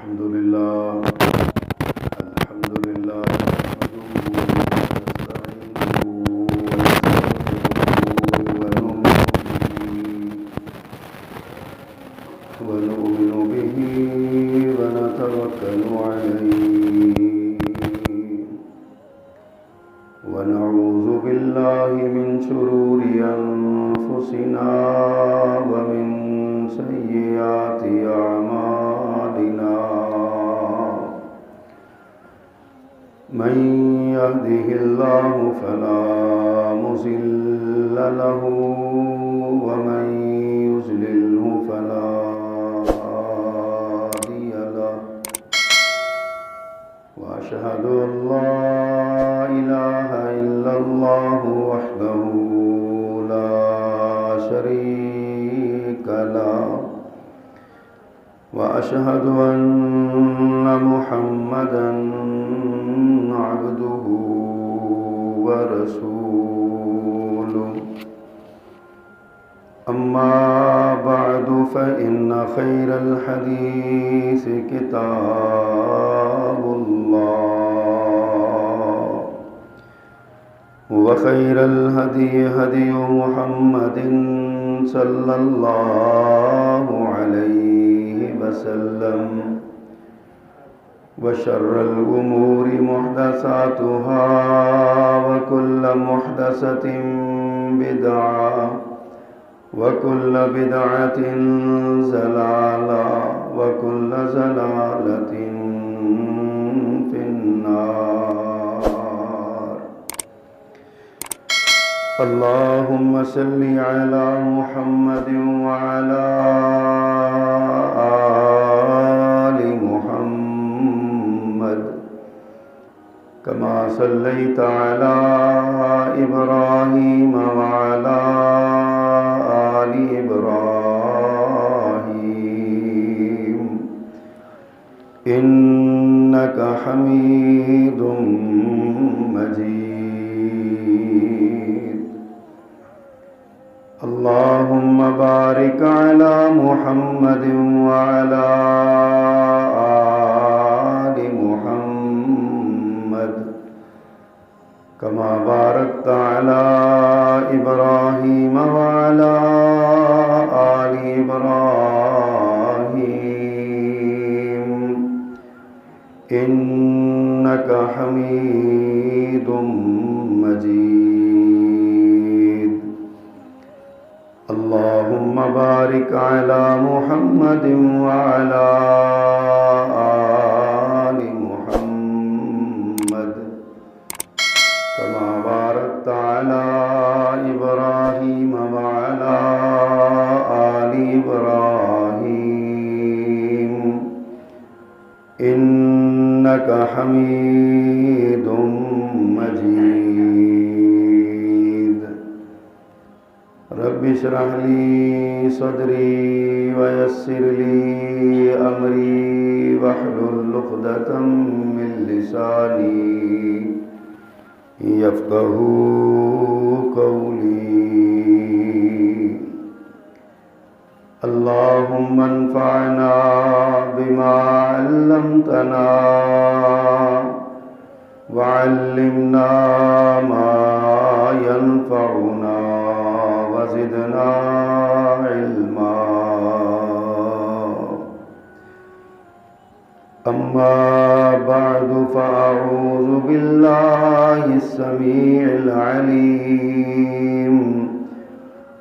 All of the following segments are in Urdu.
الحمد لله نحمده ونستعينه ونؤمن به ونتوكل عليه ونعوذ بالله من شرور أنفسنا ومن سيئات أعمالنا من يهده الله فلا مضل له ومن يضلله فلا هادي له وأشهد أن لا إله إلا الله وحده لا شريك له وأشهد أن محمدًا عبده ورسوله أما بعد فإن خير الحديث كتاب الله وخير الهدي هدي محمد صلى الله عليه وسلم وشر الأمور محدثاتها وكل محدثة بدعة وكل بدعة ضلالة وكل ضلالة في النار. اللهم صل على محمد وعلى آل محمد كما صليت على إبراهيم وعلى آل إبراهيم إنك حميد مجيد. اللهم بارك على محمد وعلى آل محمد كما باركت على إبراهيم وعلى آل إبراهيم إنك حميد مجيد. اللهم بارك على محمد وعلى آل محمد كما باركت على إبراهيم وعلى آل إبراهيم إنك حميد مجيد. رب اشرح لي صدري ويسر لي أمري واحلل عقدة من لساني يفقهوا قولي. اللهم انفعنا بما علمتنا وعلمنا ما ينفعنا وزدنا علما. أما بعد فأعوذ بالله السميع العليم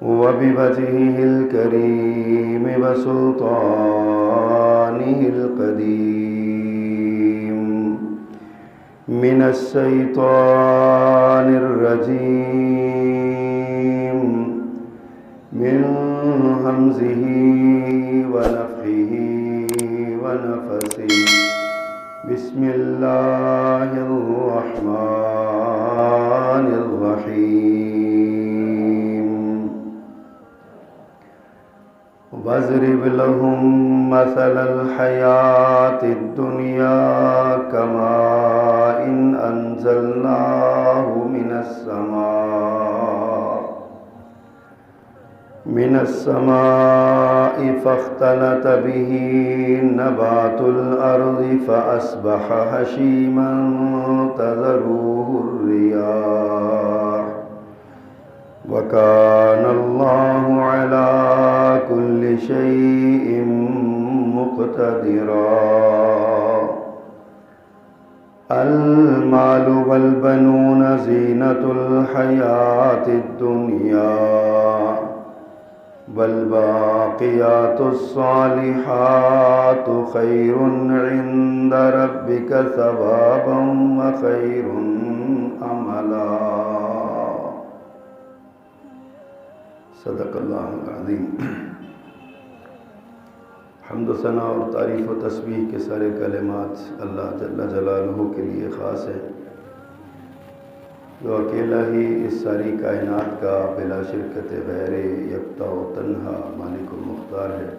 وبوجهه الكريم وسلطانه القديم من الشيطان الرجيم من همزه ونفخه ونفثه. بسم الله الرحمن الرحيم. واضرب لهم مثل الحياة الدنيا كماء أنزلناه من السماء من السماء فاختلط به نبات الأرض فأصبح هشيما تذروه الرياح وكان الله على كل شيء مقتدرا المال والبنون زينة الحياة الدنيا والباقيات الصالحات خير عند ربك ثوابا وخير أملا صدق اللہ العظیم۔ حمد و ثنا اور تعریف و تسبیح کے سارے کلمات اللہ جل جلالہ کے لیے خاص ہیں، جو اکیلا ہی اس ساری کائنات کا بلا شرکت غیر یکتا و تنہا مالک و مختار ہے،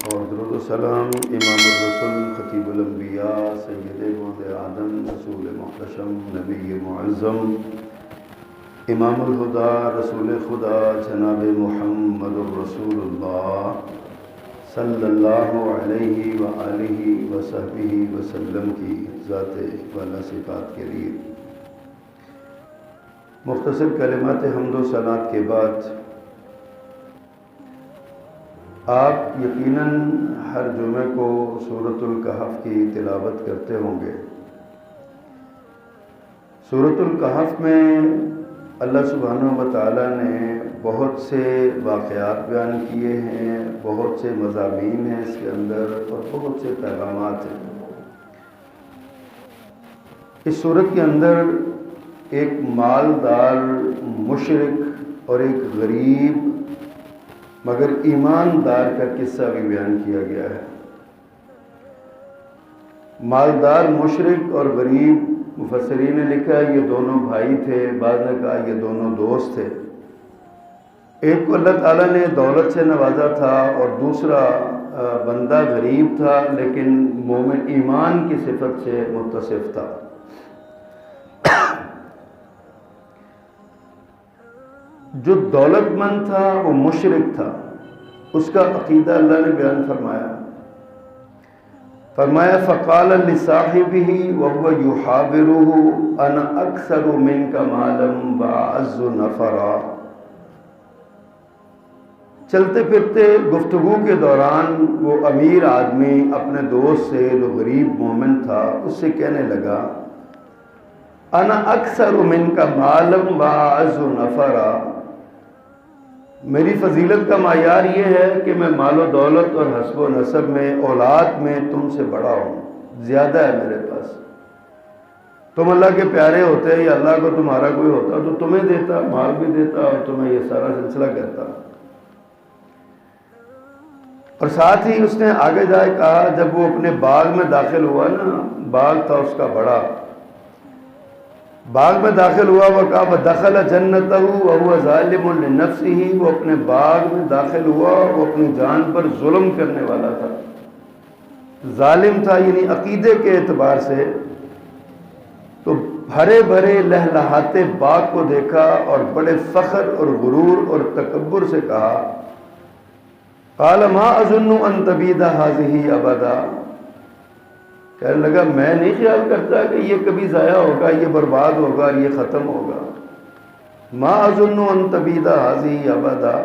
اور درود و سلام امام الرسل خطیب الانبیاء سید ولد آدم رسول محتشم نبی معظم امام الہدا رسول خدا جناب محمد الرسول اللہ صلی اللہ علیہ وآلہ وصحبہ وسلم کی ذات والا صفات کے لیے مختصر کلمات حمد و ثناء کے بعد آپ یقیناً ہر جمعے کو سورۃ الکہف کی تلاوت کرتے ہوں گے۔ سورۃ الکہف میں اللہ سبحانہ و تعالیٰ نے بہت سے واقعات بیان کیے ہیں، بہت سے مضامین ہیں اس کے اندر، اور بہت سے پیغامات ہیں۔ اس سورت کے اندر ایک مالدار مشرک اور ایک غریب مگر ایماندار کا قصہ بھی بیان کیا گیا ہے۔ مالدار مشرک اور غریب، مفسرین نے لکھا یہ دونوں بھائی تھے، بعض نے کہا یہ دونوں دوست تھے۔ ایک کو اللہ تعالیٰ نے دولت سے نوازا تھا اور دوسرا بندہ غریب تھا لیکن مومن ایمان کی صفت سے متصف تھا۔ جو دولت مند تھا وہ مشرک تھا، اس کا عقیدہ اللہ نے بیان فرمایا فقال لصاحبہ وهو يحاورہ انا اکثر منک مالا واعز نفرا۔ چلتے پھرتے گفتگو کے دوران وہ امیر آدمی اپنے دوست سے جو غریب مومن تھا اس سے کہنے لگا انا اکثر منک مالا واعز نفرا، میری فضیلت کا معیار یہ ہے کہ میں مال و دولت اور حسب و نسب میں اولاد میں تم سے بڑا ہوں، زیادہ ہے میرے پاس۔ تم اللہ کے پیارے ہوتے یا اللہ کو تمہارا کوئی ہوتا تو تمہیں دیتا، مال بھی دیتا اور تمہیں یہ سارا سلسلہ کرتا۔ اور ساتھ ہی اس نے آگے جائے کہا جب وہ اپنے باغ میں داخل ہوا نا، باغ تھا اس کا بڑا، باغ میں داخل ہوا وہ کہا دخل جنتہ وهو ظالم لنفسہ، وہ اپنے باغ میں داخل ہوا وہ اپنی جان پر ظلم کرنے والا تھا، ظالم تھا یعنی عقیدے کے اعتبار سے۔ تو ہرے بھرے لہلہاتے باغ کو دیکھا اور بڑے فخر اور غرور اور تکبر سے کہا قال ما اظن ان تبید هذه ابدا، کہنے لگا میں نہیں خیال کرتا کہ یہ کبھی ضائع ہوگا، یہ برباد ہوگا، یہ ختم ہوگا۔ ما اظن ان تبید هذه ابدا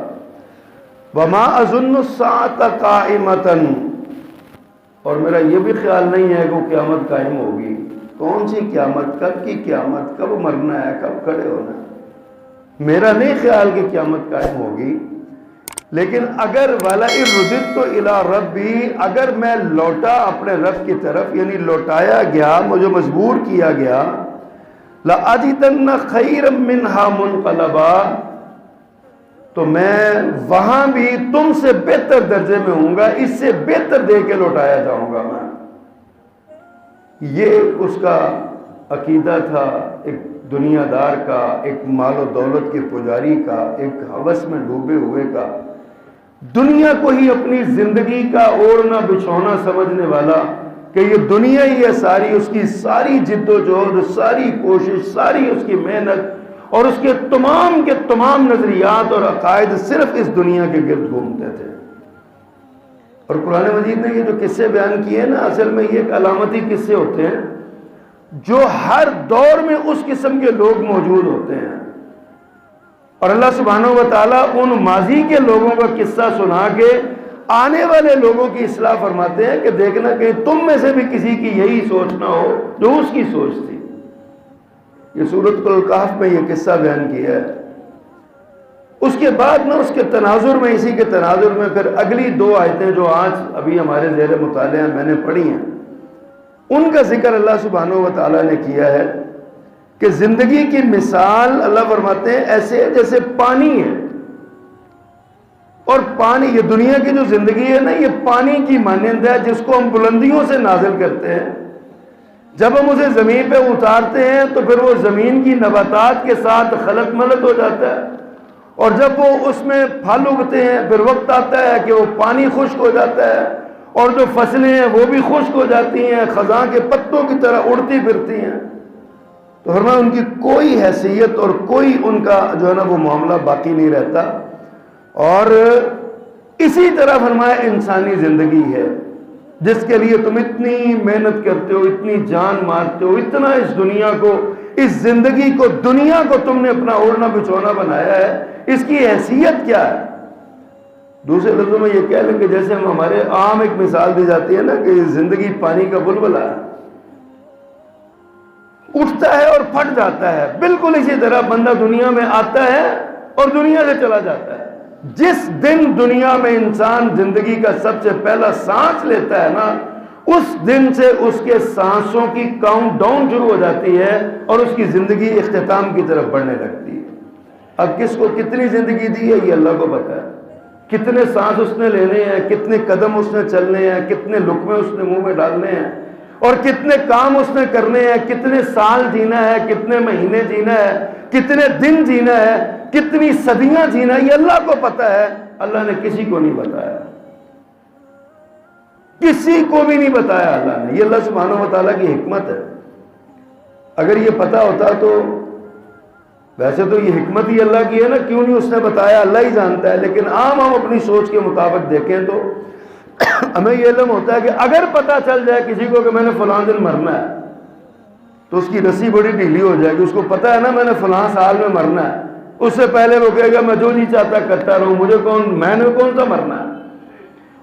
وما اظن الساعة قائمة، اور میرا یہ بھی خیال نہیں ہے کہ وہ قیامت قائم ہوگی۔ کون سی قیامت؟ کب کی قیامت؟ کب مرنا ہے؟ کب کھڑے ہونا ہے؟ میرا نہیں خیال کہ قیامت قائم ہوگی، لیکن اگر وَلَئِن رُدِدتُّ إِلَىٰ رَبِّي، اگر میں لوٹا اپنے رب کی طرف یعنی لوٹایا گیا، مجھے مجبور کیا گیا، لَأَجِدَنَّ خَيْرًا مِّنْهَا مُنْقَلَبًا، تو میں وہاں بھی تم سے بہتر درجے میں ہوں گا، اس سے بہتر دے کے لوٹایا جاؤں گا میں۔ یہ اس کا عقیدہ تھا، ایک دنیا دار کا، ایک مال و دولت کے پجاری کا، ایک ہوس میں ڈوبے ہوئے کا، دنیا کو ہی اپنی زندگی کا اوڑھنا بچھونا سمجھنے والا کہ یہ دنیا ہی ہے ساری، اس کی ساری جد و جہد، ساری کوشش، ساری اس کی محنت، اور اس کے تمام نظریات اور عقائد صرف اس دنیا کے گرد گھومتے تھے. اور قرآن مجید نے یہ جو قصے بیان کیے نا، اصل میں یہ ایک علامتی قصے ہوتے ہیں جو ہر دور میں اس قسم کے لوگ موجود ہوتے ہیں. اور اللہ سبحانہ و تعالیٰ ان ماضی کے لوگوں کا قصہ سنا کے آنے والے لوگوں کی اصلاح فرماتے ہیں کہ دیکھنا کہ تم میں سے بھی کسی کی یہی سوچ نہ ہو جو اس کی سوچ تھی. یہ سورۃ الکہف میں یہ قصہ بیان کیا ہے. اس کے بعد نا اس کے تناظر میں، اسی کے تناظر میں پھر اگلی 2 آیتیں جو آج ابھی ہمارے زیر مطالعہ میں نے پڑھی ہیں، ان کا ذکر اللہ سبحانہ و تعالیٰ نے کیا ہے کہ زندگی کی مثال اللہ فرماتے ہیں ایسے جیسے پانی ہے. اور پانی، یہ دنیا کی جو زندگی ہے نا، یہ پانی کی مانند ہے جس کو ہم بلندیوں سے نازل کرتے ہیں. جب ہم اسے زمین پہ اتارتے ہیں تو پھر وہ زمین کی نباتات کے ساتھ خلط ملط ہو جاتا ہے، اور جب وہ اس میں پھل اگتے ہیں پھر وقت آتا ہے کہ وہ پانی خشک ہو جاتا ہے، اور جو فصلیں ہیں وہ بھی خشک ہو جاتی ہیں، خزاں کے پتوں کی طرح اڑتی پھرتی ہیں. تو فرمایا ان کی کوئی حیثیت اور کوئی ان کا جو ہے نا وہ معاملہ باقی نہیں رہتا. اور اسی طرح فرمایا انسانی زندگی ہے جس کے لیے تم اتنی محنت کرتے ہو، اتنی جان مارتے ہو، اتنا اس دنیا کو، اس زندگی کو، دنیا کو تم نے اپنا اوڑھنا بچھونا بنایا ہے. اس کی حیثیت کیا ہے؟ دوسرے لفظوں میں یہ کہہ لیں کہ جیسے ہمارے عام ایک مثال دی جاتی ہے نا کہ زندگی پانی کا بلبلہ ہے، اٹھتا ہے اور پھٹ جاتا ہے. بالکل اسی طرح بندہ دنیا میں آتا ہے اور دنیا سے چلا جاتا ہے. جس دن دنیا میں انسان زندگی کا سب سے پہلا سانس لیتا ہے نا، اس دن سے اس کے سانسوں کی کاؤنٹ ڈاؤن شروع ہو جاتی ہے اور اس کی زندگی اختتام کی طرف بڑھنے لگتی ہے. اب کس کو کتنی زندگی دی ہے یہ اللہ کو پتہ ہے. کتنے سانس اس نے لینے ہیں، کتنے قدم اس نے چلنے ہیں، کتنے لقمے اس نے منہ میں ڈالنے ہیں، اور کتنے کام اس نے کرنے ہیں، کتنے سال جینا ہے، کتنے مہینے جینا ہے، کتنے دن جینا ہے، کتنی صدیاں جینا ہے، یہ اللہ کو پتہ ہے. اللہ نے کسی کو نہیں بتایا، کسی کو بھی نہیں بتایا اللہ نے. یہ اللہ سبحانہ و تعالیٰ کی حکمت ہے. اگر یہ پتہ ہوتا تو ویسے تو یہ حکمت ہی اللہ کی ہے نا، کیوں نہیں اس نے بتایا اللہ ہی جانتا ہے. لیکن عام ہم اپنی سوچ کے مطابق دیکھیں تو ہمیں یہ علم ہوتا ہے کہ اگر پتہ چل جائے کسی کو کہ میں نے فلاں دن مرنا ہے تو اس کی رسی بڑی ڈھیلی ہو جائے گی. اس کو پتہ ہے نا میں نے فلاں سال میں مرنا ہے، اس سے پہلے وہ کہے گا میں جو نہیں چاہتا کرتا رہوں، میں نے کون سا مرنا ہے.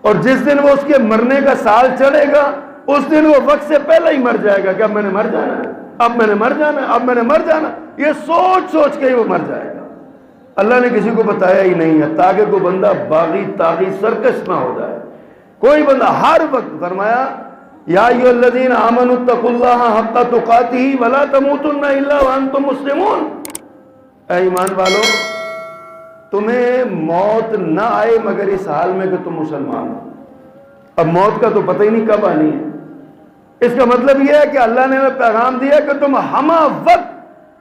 اور جس دن وہ اس کے مرنے کا سال چڑھے گا اس دن وہ وقت سے پہلے ہی مر جائے گا کہ اب میں نے مر جانا ہے، اب میں نے مر جانا ہے، اب میں نے مر جانا. یہ سوچ سوچ کے ہی وہ مر جائے گا. اللہ نے کسی کو بتایا ہی نہیں ہے تاکہ کوئی بندہ باغی تاغی سرکش نہ ہو جائے. کوئی بندہ ہر وقت فرمایا یا ایھا الذین آمنوا اتقوا اللہ حق تقاتہ ولا تموتن الا وانتم مسلمون. اے ایمان والو، تمہیں موت نہ آئے مگر اس حال میں کہ تم مسلمان ہو. اب موت کا تو پتہ ہی نہیں کب آنی ہے. اس کا مطلب یہ ہے کہ اللہ نے ہمیں پیغام دیا کہ تم ہمہ وقت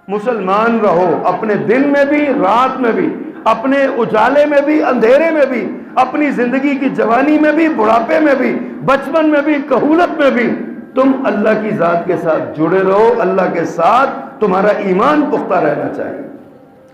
مسلمان رہو، اپنے دن میں بھی، رات میں بھی، اپنے اجالے میں بھی، اندھیرے میں بھی، اپنی زندگی کی جوانی میں بھی، بڑھاپے میں بھی، بچپن میں بھی، کہولت میں بھی تم اللہ کی ذات کے ساتھ جڑے رہو. اللہ کے ساتھ تمہارا ایمان پختہ رہنا چاہیے،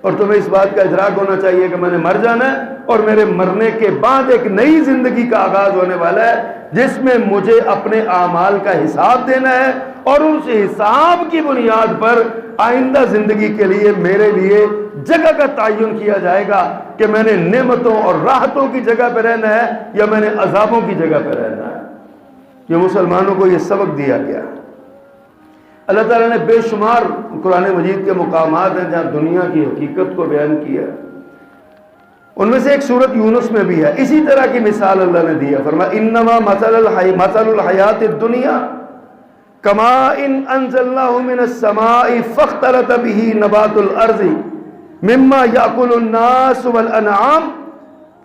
اور تمہیں اس بات کا ادراک ہونا چاہیے کہ میں نے مر جانا ہے اور میرے مرنے کے بعد ایک نئی زندگی کا آغاز ہونے والا ہے جس میں مجھے اپنے اعمال کا حساب دینا ہے، اور اس حساب کی بنیاد پر آئندہ زندگی کے لیے میرے لیے جگہ کا تعین کیا جائے گا کہ میں نے نعمتوں اور راحتوں کی جگہ پہ رہنا ہے یا میں نے عذابوں کی جگہ پہ رہنا ہے. یہ مسلمانوں کو یہ سبق دیا گیا. اللہ تعالیٰ نے بے شمار قرآن مجید کے مقامات ہیں جہاں دنیا کی حقیقت کو بیان کیا. ان میں سے ایک سورت یونس میں بھی ہے اسی طرح کی مثال اللہ نے دیا. فرمایا انما مثل الحیات الدنیا کماء انزلناه من السماء فاختلط به نبات الارض مما یاکل الناس والانعام.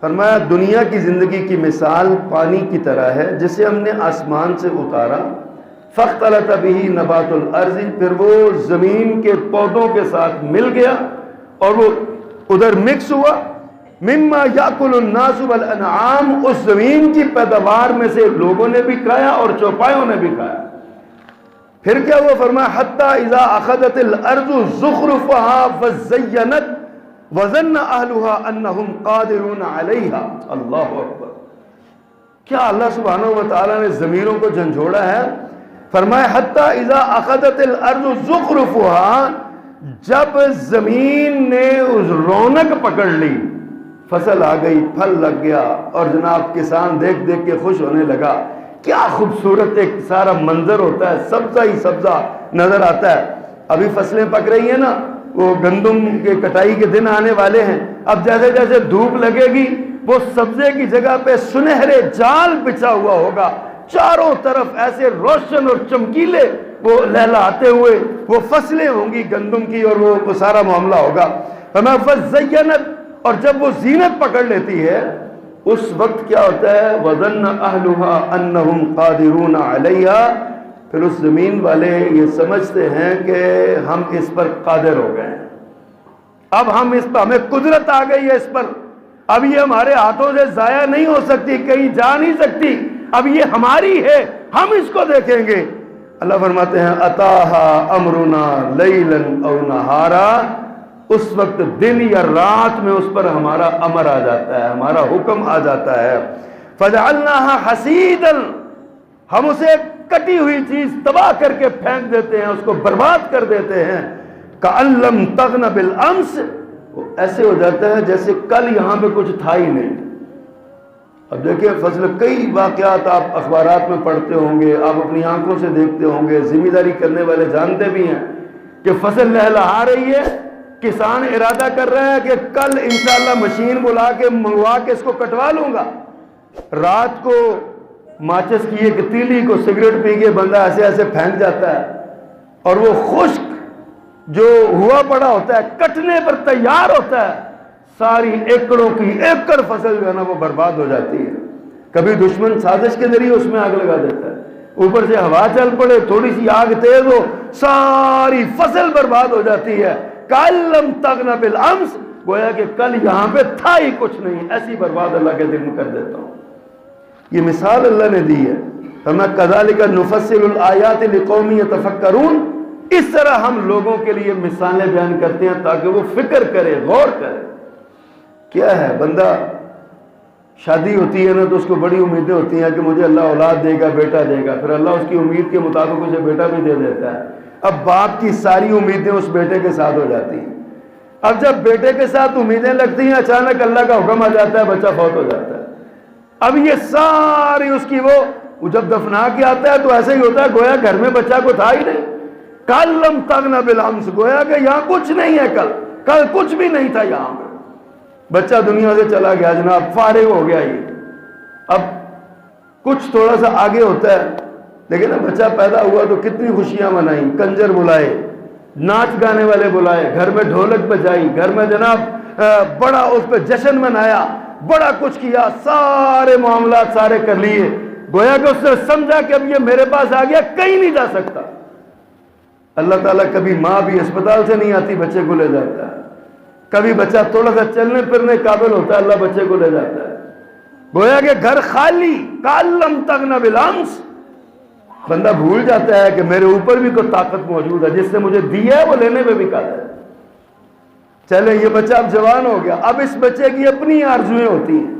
فرمایا دنیا کی زندگی کی مثال پانی کی طرح ہے جسے ہم نے آسمان سے اتارا. فاختلط به نبات الارض، پھر وہ زمین کے پودوں کے ساتھ مل گیا اور وہ ادھر مکس ہوا. مما یاکل الناس والانعام، اس زمین کی پیداوار میں سے لوگوں نے بھی کھایا اور چوپایوں نے بھی کھایا. پھر کیا ہوا؟ فرمایا حتی اذا اخذت الارض زخرفها وزینت وظن اہلها انہم قادرون علیہا. اللہ اکبر. کیا اللہ سبحانہ و تعالیٰ نے ضمیروں کو جھنجھوڑا ہے. فرمایا حتی اذا اخذت الارض زخرفها، جب زمین نے اس رونق پکڑ لی، فصل آ گئی، پھل لگ گیا، اور جناب کسان دیکھ دیکھ کے خوش ہونے لگا. کیا خوبصورت ایک سارا منظر ہوتا ہے، سبزہ ہی سبزہ نظر آتا ہے. ابھی فصلیں پک رہی ہیں نا، وہ گندم کے کٹائی کے دن آنے والے ہیں. اب جیسے جیسے دھوپ لگے گی وہ سبزے کی جگہ پہ سنہرے جال بچھا ہوا ہوگا، چاروں طرف ایسے روشن اور چمکیلے وہ لہلاتے ہوئے وہ فصلیں ہوں گی گندم کی، اور وہ سارا معاملہ ہوگا. فزینت، اور جب وہ زینت پکڑ لیتی ہے اس وقت کیا ہوتا ہے؟ وظن اہلها انہم قادرون علیہا، پھر اس زمین والے یہ سمجھتے ہیں کہ ہم اس پر قادر ہو گئے ہیں، اب ہم اس پر، ہمیں قدرت آ گئی ہے اس پر، اب یہ ہمارے ہاتھوں سے ضائع نہیں ہو سکتی، کہیں جا نہیں سکتی، اب یہ ہماری ہے، ہم اس کو دیکھیں گے. اللہ فرماتے ہیں اتاہا امرنا لیلا او نہارا، اس وقت دن یا رات میں اس پر ہمارا امر آ جاتا ہے، ہمارا حکم آ جاتا ہے. فجعلناها حصیدا، ہم اسے کٹی ہوئی چیز تباہ کر کے پھینک دیتے ہیں، اس کو برباد کر دیتے ہیں. کأن لم تغن بالامس، ایسے ہو جاتا ہے جیسے کل یہاں پہ کچھ تھا ہی نہیں. اب دیکھیں فصل، کئی واقعات آپ اخبارات میں پڑھتے ہوں گے، آپ اپنی آنکھوں سے دیکھتے ہوں گے، ذمہ داری کرنے والے جانتے بھی ہیں کہ فصل لہلہا رہی ہے، کسان ارادہ کر رہا ہے کہ کل انشاءاللہ مشین بلا کے منگوا کے اس کو کٹوا لوں گا. رات کو ماچس کی ایک تیلی کو سگریٹ پی کے بندہ ایسے ایسے پھینک جاتا ہے، اور وہ خشک جو ہوا پڑا ہوتا ہے کٹنے پر تیار ہوتا ہے، ساری ایکڑوں کی ایکڑ فصل جو ہے نا وہ برباد ہو جاتی ہے. کبھی دشمن سازش کے ذریعے اس میں آگ لگا دیتا ہے، اوپر سے ہوا چل پڑے، تھوڑی سی آگ تیز ہو، ساری فصل برباد ہو جاتی ہے. کَلَّمْ تَغْنَ بِالْأَمْسِ، گویا کہ کل یہاں پہ تھا ہی کچھ نہیں، ایسی برباد اللہ کے دل میں کر دیتا ہوں. یہ مثال اللہ نے دی ہے. فَمَا كَذَلِكَ نُفَصِّلُ الْآيَاتِ لِقَوْمٍ يَتَفَكَّرُونَ، اس طرح ہم لوگوں کے لیے مثالیں بیان کرتے ہیں تاکہ وہ فکر کرے، غور کرے. کیا ہے، بندہ شادی ہوتی ہے نا تو اس کو بڑی امیدیں ہوتی ہیں کہ مجھے اللہ اولاد دے گا، بیٹا دے گا، پھر اللہ اس کی امید کے مطابق اسے بیٹا بھی دے دیتا ہے. اب باپ کی ساری امیدیں اس بیٹے کے ساتھ ہو جاتی ہیں. اب جب بیٹے کے ساتھ امیدیں لگتی ہیں، اچانک اللہ کا حکم آ جاتا ہے، بچہ فوت ہو جاتا ہے. اب یہ ساری اس کی وہ جب دفنا کے آتا ہے تو ایسے ہی ہوتا ہے گویا گھر میں بچہ کو تھا ہی نہیں. کَلَّمْ تَغْنَ بِالْأَمْسِ، گویا کہ یہاں کچھ نہیں ہے، کل کچھ بھی نہیں تھا یہاں پہ. بچہ دنیا سے چلا گیا جناب، فارغ ہو گیا. یہ اب کچھ تھوڑا سا آگے ہوتا ہے، لیکن بچہ پیدا ہوا تو کتنی خوشیاں منائیں، کنجر بلائے، ناچ گانے والے بلائے، گھر میں ڈھولک بجائی، گھر میں جناب بڑا اس پہ جشن منایا، بڑا کچھ کیا، سارے معاملات سارے کر لیے. گویا کہ اس نے سمجھا کہ اب یہ میرے پاس آ گیا، کہیں نہیں جا سکتا. اللہ تعالیٰ کبھی ماں بھی اسپتال سے نہیں آتی، بچے کو لے جاتا ہے. کبھی بچہ تھوڑا سا چلنے پھرنے قابل ہوتا ہے، اللہ بچے کو لے جاتا ہے. گویا کہ گھر خالی. کَلَّمْ تَغْنَ بِالْأَمْسِ، بندہ بھول جاتا ہے کہ میرے اوپر بھی کوئی طاقت موجود ہے، جس نے مجھے دیا ہے وہ لینے میں بھی قادر ہے. چلے یہ بچہ اب جوان ہو گیا، اب اس بچے کی اپنی آرزویں ہوتی ہیں،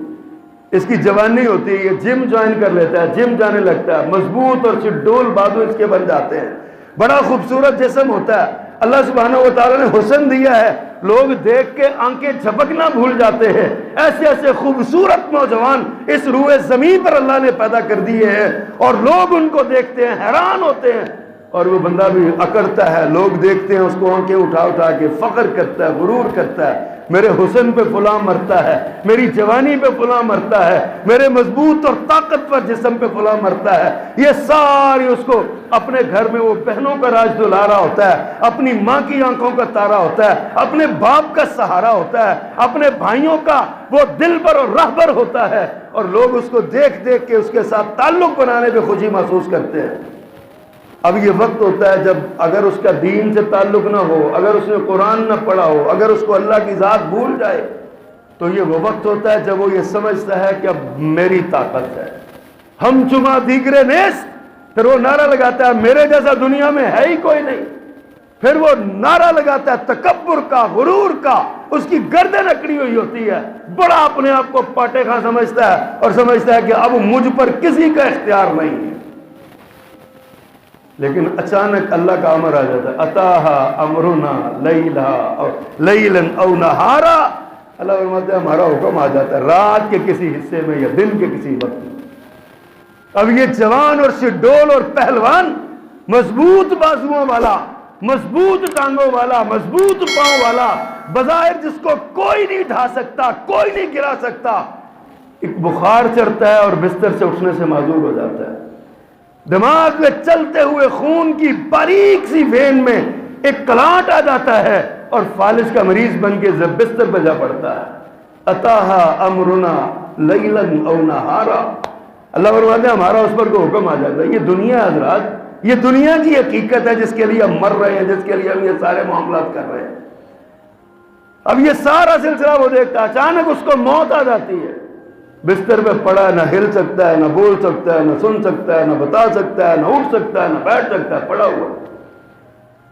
اس کی جوانی ہوتی ہے، یہ جم جوائن کر لیتا ہے، جم جانے لگتا ہے، مضبوط اور چڈول بازو اس کے بن جاتے ہیں، بڑا خوبصورت جسم ہوتا ہے. اللہ سبحانہ و تعالیٰ نے حسن دیا ہے، لوگ دیکھ کے آنکھیں جھپکنا بھول جاتے ہیں. ایسے ایسے خوبصورت نوجوان اس روئے زمین پر اللہ نے پیدا کر دیے ہیں، اور لوگ ان کو دیکھتے ہیں، حیران ہوتے ہیں، اور وہ بندہ بھی اکڑتا ہے. لوگ دیکھتے ہیں اس کو، آنکھیں اٹھا اٹھا کے فخر کرتا ہے، غرور کرتا ہے، میرے حسن پہ فلاں مرتا ہے، میری جوانی پہ فلاں مرتا ہے، میرے مضبوط اور طاقتور جسم پہ فلاں مرتا ہے. یہ ساری اس کو اپنے گھر میں وہ بہنوں کا راج دلارا ہوتا ہے، اپنی ماں کی آنکھوں کا تارا ہوتا ہے، اپنے باپ کا سہارا ہوتا ہے، اپنے بھائیوں کا وہ دلبر اور راہبر ہوتا ہے، اور لوگ اس کو دیکھ دیکھ کے اس کے ساتھ تعلق بنانے پہ خوشی محسوس کرتے ہیں. اب یہ وقت ہوتا ہے جب اگر اس کا دین سے تعلق نہ ہو، اگر اس نے قرآن نہ پڑھا ہو، اگر اس کو اللہ کی ذات بھول جائے، تو یہ وہ وقت ہوتا ہے جب وہ یہ سمجھتا ہے کہ اب میری طاقت ہے. ہم چما دیگرے نیست، پھر وہ نعرہ لگاتا ہے میرے جیسا دنیا میں ہے ہی کوئی نہیں، پھر وہ نعرہ لگاتا ہے تکبر کا، غرور کا، اس کی گردن اکڑی ہوئی ہوتی ہے، بڑا اپنے آپ کو پاٹے خاں سمجھتا ہے اور سمجھتا ہے کہ اب مجھ پر کسی کا اختیار نہیں ہے۔ لیکن اچانک اللہ کا امر آ جاتا ہے، اتاہا امرنا لیلا او نہارا، اللہ فرماتا ہے ہمارا حکم آ جاتا ہے رات کے کسی حصے میں یا دن کے کسی وقت میں۔ اب یہ جوان اور شڈول اور پہلوان، مضبوط بازوؤں والا، مضبوط ٹانگوں والا، مضبوط پاؤں والا، بظاہر جس کو کوئی نہیں ڈھا سکتا، کوئی نہیں گرا سکتا، ایک بخار چڑھتا ہے اور بستر سے اٹھنے سے معذور ہو جاتا ہے۔ دماغ میں چلتے ہوئے خون کی باریک سی وین میں ایک کلاٹ آ جاتا ہے اور فالج کا مریض بن کے بستر پہ جا پڑتا ہے۔ اتاہا امرنا لیلا او نہارا، اللہ فرماتے ہیں ہمارا اس پر کوئی حکم آ جاتا ہے۔ یہ دنیا حضرات، یہ دنیا کی حقیقت ہے جس کے لیے ہم مر رہے ہیں، جس کے لیے ہم یہ سارے معاملات کر رہے ہیں۔ اب یہ سارا سلسلہ وہ دیکھتا ہے، اچانک اس کو موت آ جاتی ہے، بستر پہ پڑا ہے، نہ ہل سکتا ہے، نہ بول سکتا ہے، نہ سن سکتا ہے، نہ بتا سکتا ہے، نہ اٹھ سکتا ہے، نہ بیٹھ سکتا ہے، پڑا ہوا۔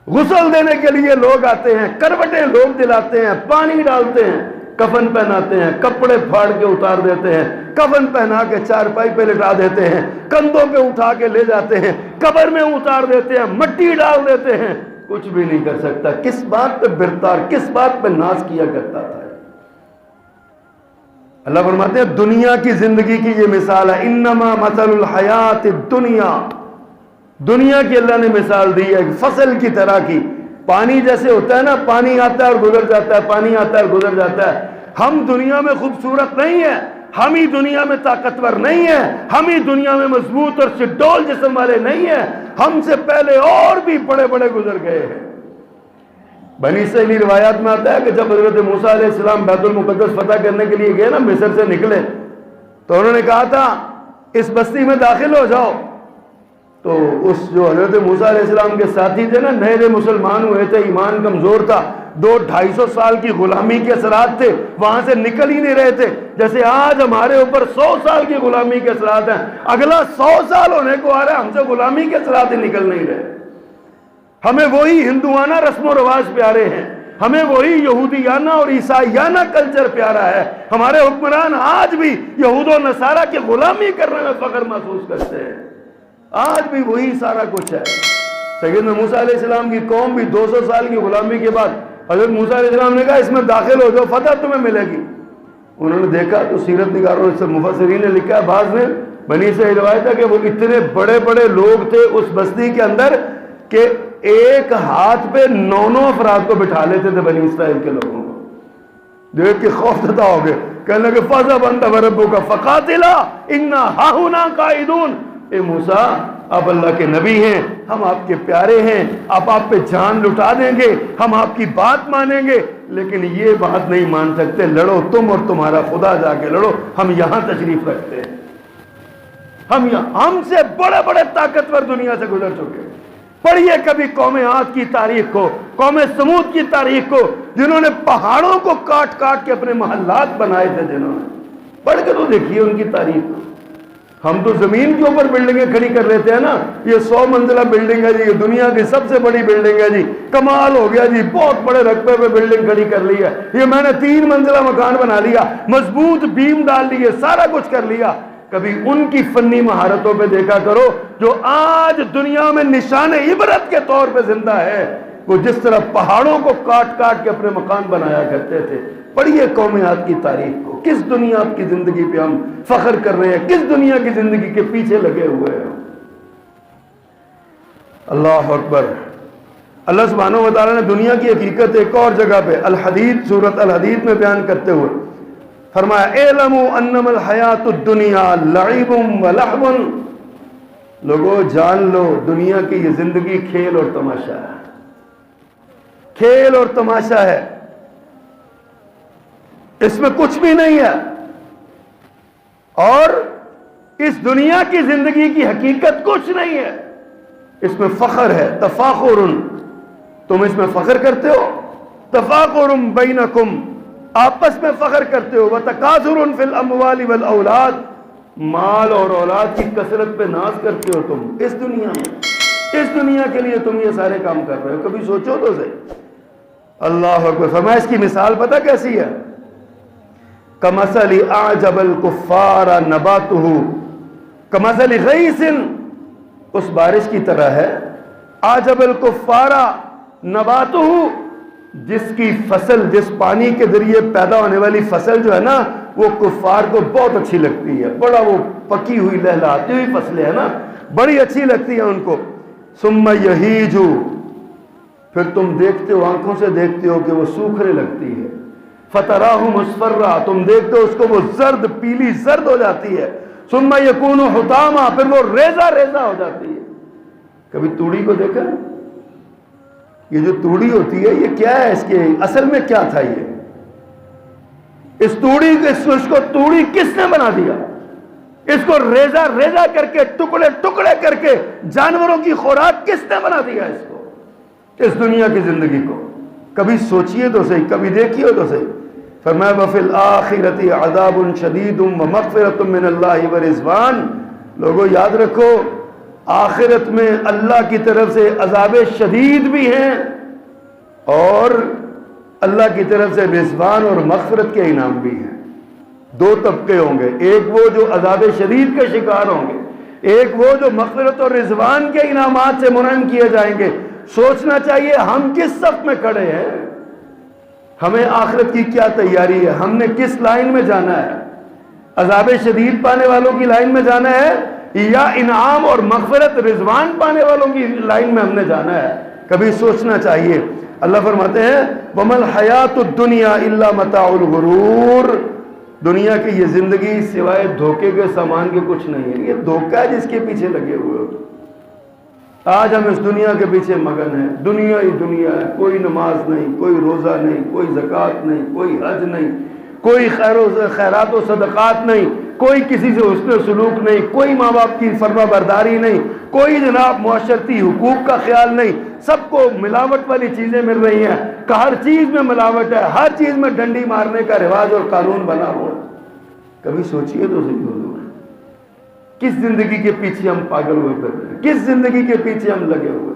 غسل دینے کے لیے لوگ آتے ہیں، کروٹیں لوگ دلاتے ہیں، پانی ڈالتے ہیں، کفن پہناتے ہیں، کپڑے پھاڑ کے اتار دیتے ہیں، کفن پہنا کے چارپائی پہ لٹا دیتے ہیں، کندھوں پہ اٹھا کے لے جاتے ہیں، قبر میں اتار دیتے ہیں، مٹی ڈال دیتے ہیں، کچھ بھی نہیں کر سکتا۔ کس بات پہ برتار، کس بات پہ ناز کیا کرتا تھا؟ اللہ فرماتے ہیں دنیا کی زندگی کی یہ مثال ہے، انما مثل الحیات الدنیا، دنیا کی اللہ نے مثال دی ہے فصل کی طرح کی۔ پانی جیسے ہوتا ہے نا، پانی آتا ہے اور گزر جاتا ہے، پانی آتا ہے اور گزر جاتا ہے۔ ہم دنیا میں خوبصورت نہیں ہیں، ہم ہی دنیا میں طاقتور نہیں ہیں، ہم ہی دنیا میں مضبوط اور شڈول جسم والے نہیں ہیں، ہم سے پہلے اور بھی بڑے بڑے گزر گئے ہیں۔ بنی اسرائیلی روایات میں آتا ہے کہ جب حضرت موسیٰ علیہ السلام بیت المقدس فتح کرنے کے لیے گئے نا، مصر سے نکلے تو انہوں نے کہا تھا اس بستی میں داخل ہو جاؤ، تو اس جو حضرت موسیٰ علیہ السلام کے ساتھی تھے نا، نئے مسلمان ہوئے تھے، ایمان کمزور تھا، 200-250 سال کی غلامی کے اثرات تھے، وہاں سے نکل ہی نہیں رہے تھے۔ جیسے آج ہمارے اوپر 100 سال کی غلامی کے اثرات ہیں، اگلا 100 سال ہونے کو آ رہا ہے، ہم سے غلامی کے اثرات ہی نکل نہیں رہے۔ ہمیں وہی ہندوانہ رسم و رواج پیارے ہیں، ہمیں وہی یہودیانہ اور عیسائیانہ کلچر پیارا ہے۔ ہمارے حکمران آج بھی یہود و نصارہ کی غلامی کرنے میں فخر محسوس کرتے ہیں، آج بھی وہی سارا کچھ ہے۔ سیدنا موسیٰ علیہ السلام کی قوم بھی 200 سال کی غلامی کے بعد حضرت موسیٰ علیہ السلام نے کہا اس میں داخل ہو جاؤ، فتح تمہیں ملے گی۔ انہوں نے دیکھا تو سیرت نگاروں سے مفسرین نے لکھا ہے، بعض نے بنی سے روایت ہے کہ وہ اتنے بڑے بڑے لوگ تھے اس بستی کے اندر کہ ایک ہاتھ پہ 9 افراد کو بٹھا لیتے تھے بنی اسرائیل کے لوگوں کو۔ دیکھ کے خوف زدہ ہو گئے، کہنے لگے فَاذْهَبْ أَنْتَ وَرَبُّكَ فَقَاتِلَا إِنَّا هَاهُنَا قَاعِدُونَ۔ اے موسیٰ آپ اللہ کے نبی ہیں، ہم آپ کے پیارے ہیں، آپ پہ جان لٹا دیں گے، ہم آپ کی بات مانیں گے، لیکن یہ بات نہیں مان سکتے، لڑو تم اور تمہارا خدا، جا کے لڑو، ہم یہاں تشریف رکھتے ہیں۔ ہم سے بڑے بڑے طاقتور دنیا سے گزر چکے۔ پڑھیے کبھی قوم عاد کی تاریخ کو، قوم سمود کی تاریخ کو، جنہوں نے پہاڑوں کو کاٹ کاٹ کے اپنے محلات بنائے تھے، جنہوں نے پڑھ کے تو دیکھیے ان کی تاریخ کو۔ ہم تو زمین کے اوپر بلڈنگیں کھڑی کر لیتے ہیں نا، یہ 100 منزلہ بلڈنگ ہے جی، یہ دنیا کی سب سے بڑی بلڈنگ ہے جی، کمال ہو گیا جی، بہت بڑے رقبے پہ بلڈنگ کھڑی کر لی ہے، یہ میں نے 3 منزلہ مکان بنا لیا، مضبوط بیم ڈال لیے، سارا کچھ کر لیا۔ کبھی ان کی فنی مہارتوں پہ دیکھا کرو جو آج دنیا میں نشان عبرت کے طور پہ زندہ ہے، وہ جس طرح پہاڑوں کو کاٹ کاٹ کے اپنے مکان بنایا کرتے تھے۔ پڑھیے قوم عاد کی تاریخ کو، کس دنیا کی زندگی پہ ہم فخر کر رہے ہیں، کس دنیا کی زندگی کے پیچھے لگے ہوئے ہیں۔ اللہ اکبر۔ اللہ سبحانہ و تعالیٰ نے دنیا کی حقیقت ایک اور جگہ پہ الحدید، سورۃ الحدید میں بیان کرتے ہوئے فرمایا اعلموا انما الحیات الدنیا لعب ولہو، لوگوں جان لو دنیا کی یہ زندگی کھیل اور تماشا ہے، کھیل اور تماشا ہے، اس میں کچھ بھی نہیں ہے۔ اور اس دنیا کی زندگی کی حقیقت کچھ نہیں ہے، اس میں فخر ہے، تفاخر، تم اس میں فخر کرتے ہو، تفاخر بینکم، آپس میں فخر کرتے ہو، وتکاثر فی الاموال والاولاد، مال اور اولاد کی کثرت پہ ناز کرتے ہو تم اس دنیا میں، اس دنیا کے لیے تم یہ سارے کام کر رہے ہو، کبھی سوچو تو صحیح۔ اللہ اکبر۔ فرمایا اس کی مثال پتہ کیسی ہے؟ کمثل اعجب الکفار نباتہ کمثل غیث، اس بارش کی طرح ہے، اعجب الکفار نباتہ، جس کی فصل، جس پانی کے ذریعے پیدا ہونے والی فصل جو ہے نا وہ کفار کو بہت اچھی لگتی ہے، بڑا وہ پکی ہوئی لہلاتی ہوئی فصلیں ہیں نا بڑی اچھی لگتی ہیں ان کو۔ ثم یہیج، پھر تم دیکھتے ہو، آنکھوں سے دیکھتے ہو کہ وہ سوکھنے لگتی ہے۔ فتراہ مصفرہ، تم دیکھتے ہو اس کو وہ زرد، پیلی زرد ہو جاتی ہے۔ ثم یکون حطاما، پھر وہ ریزہ ریزہ ہو جاتی ہے۔ کبھی توڑی کو دیکھا؟ یہ جو توڑی ہوتی ہے یہ کیا ہے؟ اس کے اصل میں کیا تھا؟ یہ اس توڑی اس کو توڑی کس نے بنا دیا؟ اس کو ریزہ ریزہ کر کے، ٹکڑے ٹکڑے کر کے جانوروں کی خوراک کس نے بنا دیا اس کو، اس دنیا کی زندگی کو؟ کبھی سوچئے تو صحیح، کبھی دیکھیے تو صحیح۔ فرمایا وفی الآخرۃ عذاب شدید ومغفرۃ من اللہ ورضوان، لوگوں یاد رکھو آخرت میں اللہ کی طرف سے عذاب شدید بھی ہیں اور اللہ کی طرف سے رضوان اور مغفرت کے انعام بھی ہیں۔ دو طبقے ہوں گے، ایک وہ جو عذاب شدید کے شکار ہوں گے، ایک وہ جو مغفرت اور رضوان کے انعامات سے منعم کیے جائیں گے۔ سوچنا چاہیے ہم کس صف میں کھڑے ہیں، ہمیں آخرت کی کیا تیاری ہے، ہم نے کس لائن میں جانا ہے؟ عذاب شدید پانے والوں کی لائن میں جانا ہے یا انعام اور مغفرت رضوان پانے والوں کی لائن میں ہم نے جانا ہے؟ کبھی سوچنا چاہیے۔ اللہ فرماتے ہیں وَمَا الْحَيَاةُ الدُّنْيَا إِلَّا مَتَاعُ الْغُرُورِ، دنیا کی یہ زندگی سوائے دھوکے کے سامان کے کچھ نہیں ہے، یہ دھوکہ ہے جس کے پیچھے لگے ہوئے ہو۔ آج ہم اس دنیا کے پیچھے مگن ہیں، دنیا ہی دنیا ہے، کوئی نماز نہیں، کوئی روزہ نہیں، کوئی زکوٰۃ نہیں، کوئی حج نہیں، کوئی خیرات و صدقات نہیں، کوئی کسی سے حسن سلوک نہیں، کوئی ماں باپ کی فرما برداری نہیں، کوئی جناب معاشرتی حقوق کا خیال نہیں، سب کو ملاوٹ والی چیزیں مل رہی ہیں، ہر چیز میں ملاوٹ ہے، ہر چیز میں ڈنڈی مارنے کا رواج اور قانون بنا ہوا ہے۔ کبھی سوچئے تو صحیح حضور، کس زندگی کے پیچھے ہم پاگل ہوئے پھر رہے ہیں، کس زندگی کے پیچھے ہم لگے ہوئے؟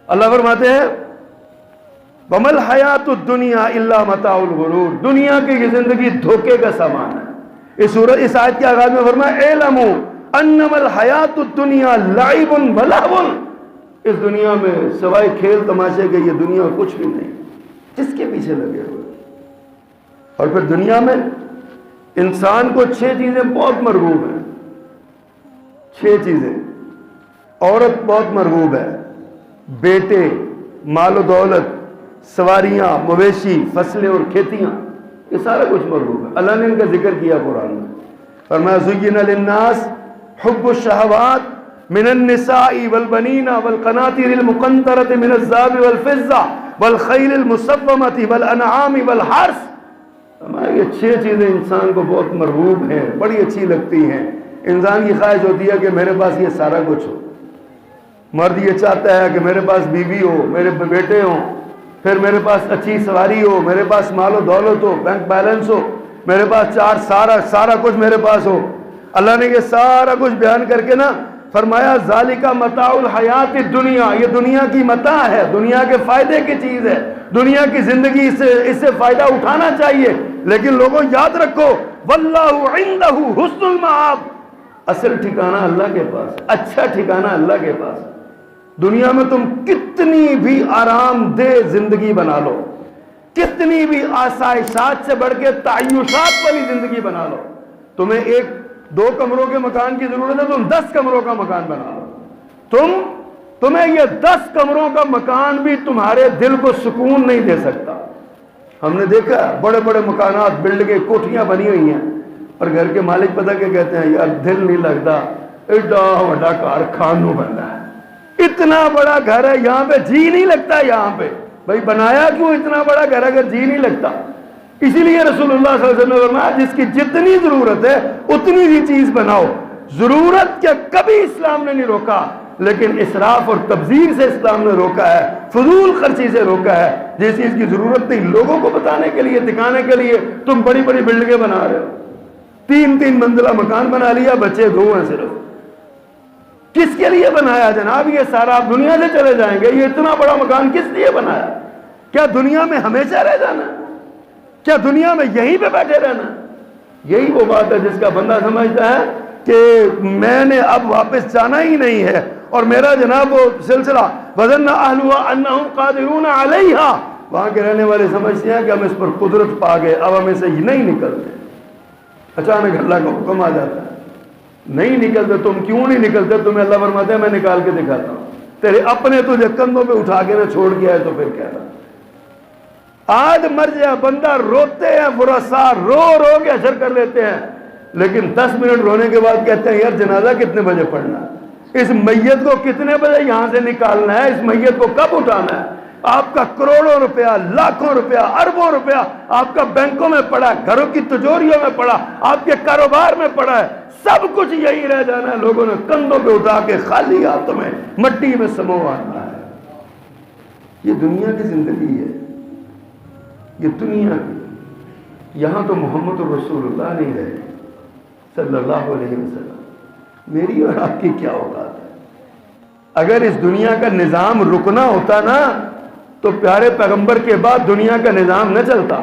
اللہ فرماتے ہیں وَمَا الْحَيَاةُ الدُّنْيَا إِلَّا مَتَاعُ الْغُرُورِ، دنیا کی یہ زندگی دھوکے کا سامان ہے۔ اس آیت کے آغاز میں فرمایا اعلموا انما الحیات الدنیا لعب ولہو، اس دنیا میں سوائے کھیل تماشے کے یہ دنیا کچھ بھی نہیں، جس کے پیچھے لگے ہوئے۔ اور پھر دنیا میں انسان کو 6 چیزیں بہت مرغوب ہیں، 6 چیزیں۔ عورت بہت مرغوب ہے، بیٹے، مال و دولت، سواریاں، مویشی، فصلیں اور کھیتیاں، یہ سارا کچھ مرغوب ہے۔ اللہ نے ان کا ذکر کیا قرآن میں، فرمایا زُيِّنَ لِلنَّاسِ حُبُّ الشَّهَوَاتِ مِنَ النِّسَاءِ وَالْبَنِينَ وَالْقَنَاطِيرِ الْمُقَنطَرَةِ مِنَ الذَّهَبِ وَالْفِضَّةِ وَالْخَيْلِ الْمُسَوَّمَةِ وَالْأَنْعَامِ وَالْحَرْثِ، یہ 6 چیزیں انسان کو بہت مرغوب ہیں، بڑی اچھی لگتی ہیں۔ انسان کی خواہش ہوتی ہے کہ میرے پاس یہ سارا کچھ ہو۔ مرد یہ چاہتا ہے کہ میرے پاس بیوی ہو، میرے بیٹے ہوں، پھر میرے پاس اچھی سواری ہو، میرے پاس مال و دولت ہو، بینک بیلنس ہو، میرے پاس سارا کچھ میرے پاس ہو۔ اللہ نے یہ سارا کچھ بیان کر کے نا فرمایا ذالک متاع الحیات الدنیا، یہ دنیا کی متاع ہے، دنیا کے فائدے کی چیز ہے، دنیا کی زندگی اس سے فائدہ اٹھانا چاہیے، لیکن لوگوں یاد رکھو واللہ عندہ حسن المآب، اصل ٹھکانہ اللہ کے پاس ہے، اچھا ٹھکانہ اللہ کے پاس ہے۔ دنیا میں تم کتنی بھی آرام دہ زندگی بنا لو، کتنی بھی آسائشات سے بڑھ کے تعیشات والی زندگی بنا لو، تمہیں 1-2 کمروں کے مکان کی ضرورت ہے، تم 10 کمروں کا مکان بنا لو، تمہیں یہ 10 کمروں کا مکان بھی تمہارے دل کو سکون نہیں دے سکتا۔ ہم نے دیکھا بڑے بڑے مکانات، بلڈنگیں، کوٹھیاں بنی ہوئی ہیں، اور گھر کے مالک پتہ کیا کہتے ہیں؟ یار دل نہیں لگتا، ایڈا بڑا کارخانہ بننا ہے، اتنا بڑا گھر ہے، یہاں پہ جی نہیں لگتا، یہاں پہ بھائی بنایا کیوں اتنا بڑا گھر اگر جی نہیں لگتا؟ اسی لیے رسول اللہ صلی اللہ علیہ وسلم نے فرمایا جس کی جتنی ضرورت ہے اتنی ہی چیز بناؤ۔ ضرورت کیا کبھی اسلام نے نہیں روکا، لیکن اسراف اور تبذیر سے اسلام نے روکا ہے، فضول خرچی سے روکا ہے۔ جس چیز کی ضرورت نہیں، لوگوں کو بتانے کے لیے، دکھانے کے لیے تم بڑی بڑی بلڈنگیں بنا رہے ہو۔ 3 منزلہ مکان بنا لیا، بچے 2 ہیں صرف. کس کے لیے بنایا جناب یہ سارا؟ آپ دنیا سے چلے جائیں گے، یہ اتنا بڑا مکان کس لیے بنایا؟ کیا دنیا میں ہمیشہ رہ جانا؟ کیا دنیا میں یہیں پہ بیٹھے رہنا؟ یہی وہ بات ہے جس کا بندہ سمجھتا ہے کہ میں نے اب واپس جانا ہی نہیں ہے، اور میرا جناب وہ سلسلہ وَظَنَّ أَهْلُهَا أَنَّهُمْ قَادِرُونَ عَلَيْهَا، وہاں کے رہنے والے سمجھتے ہیں کہ ہم اس پر قدرت پا گئے، اب ہم اسے نہیں نکلتے. اچانک اللہ کا حکم آ جاتا ہے، نہیں نکلتے. تم کیوں نہیں نکلتے؟ تمہیں اللہ فرماتا ہے میں نکال کے دکھاتا ہوں. تیرے اپنے تجھے کندھوں پہ اٹھا کے نہ چھوڑ گیا ہے تو پھر کہہ رہا. آج مر جائے بندہ، روتے ہیں فرسا، رو رو کے اشر کر لیتے ہیں، لیکن 10 منٹ رونے کے بعد کہتے ہیں یار جنازہ کتنے بجے پڑھنا ہے، اس میت کو کتنے بجے یہاں سے نکالنا ہے، اس میت کو کب اٹھانا ہے. آپ کا کروڑوں روپیہ، لاکھوں روپیہ، اربوں روپیہ آپ کا بینکوں میں پڑا ہے، گھروں کی تجوریوں میں پڑا، آپ کے کاروبار میں پڑا ہے، سب کچھ یہی رہ جانا ہے. لوگوں نے کندھوں پہ اٹھا کے خالی ہاتھوں میں مٹی میں سموانا ہے. یہ دنیا کی زندگی ہے، یہ دنیا کی. یہاں تو محمد رسول اللہ نہیں رہے صلی اللہ علیہ وسلم. میری اور آپ کی کیا اوقات ہے؟ اگر اس دنیا کا نظام رکنا ہوتا نا تو پیارے پیغمبر کے بعد دنیا کا نظام نہ چلتا.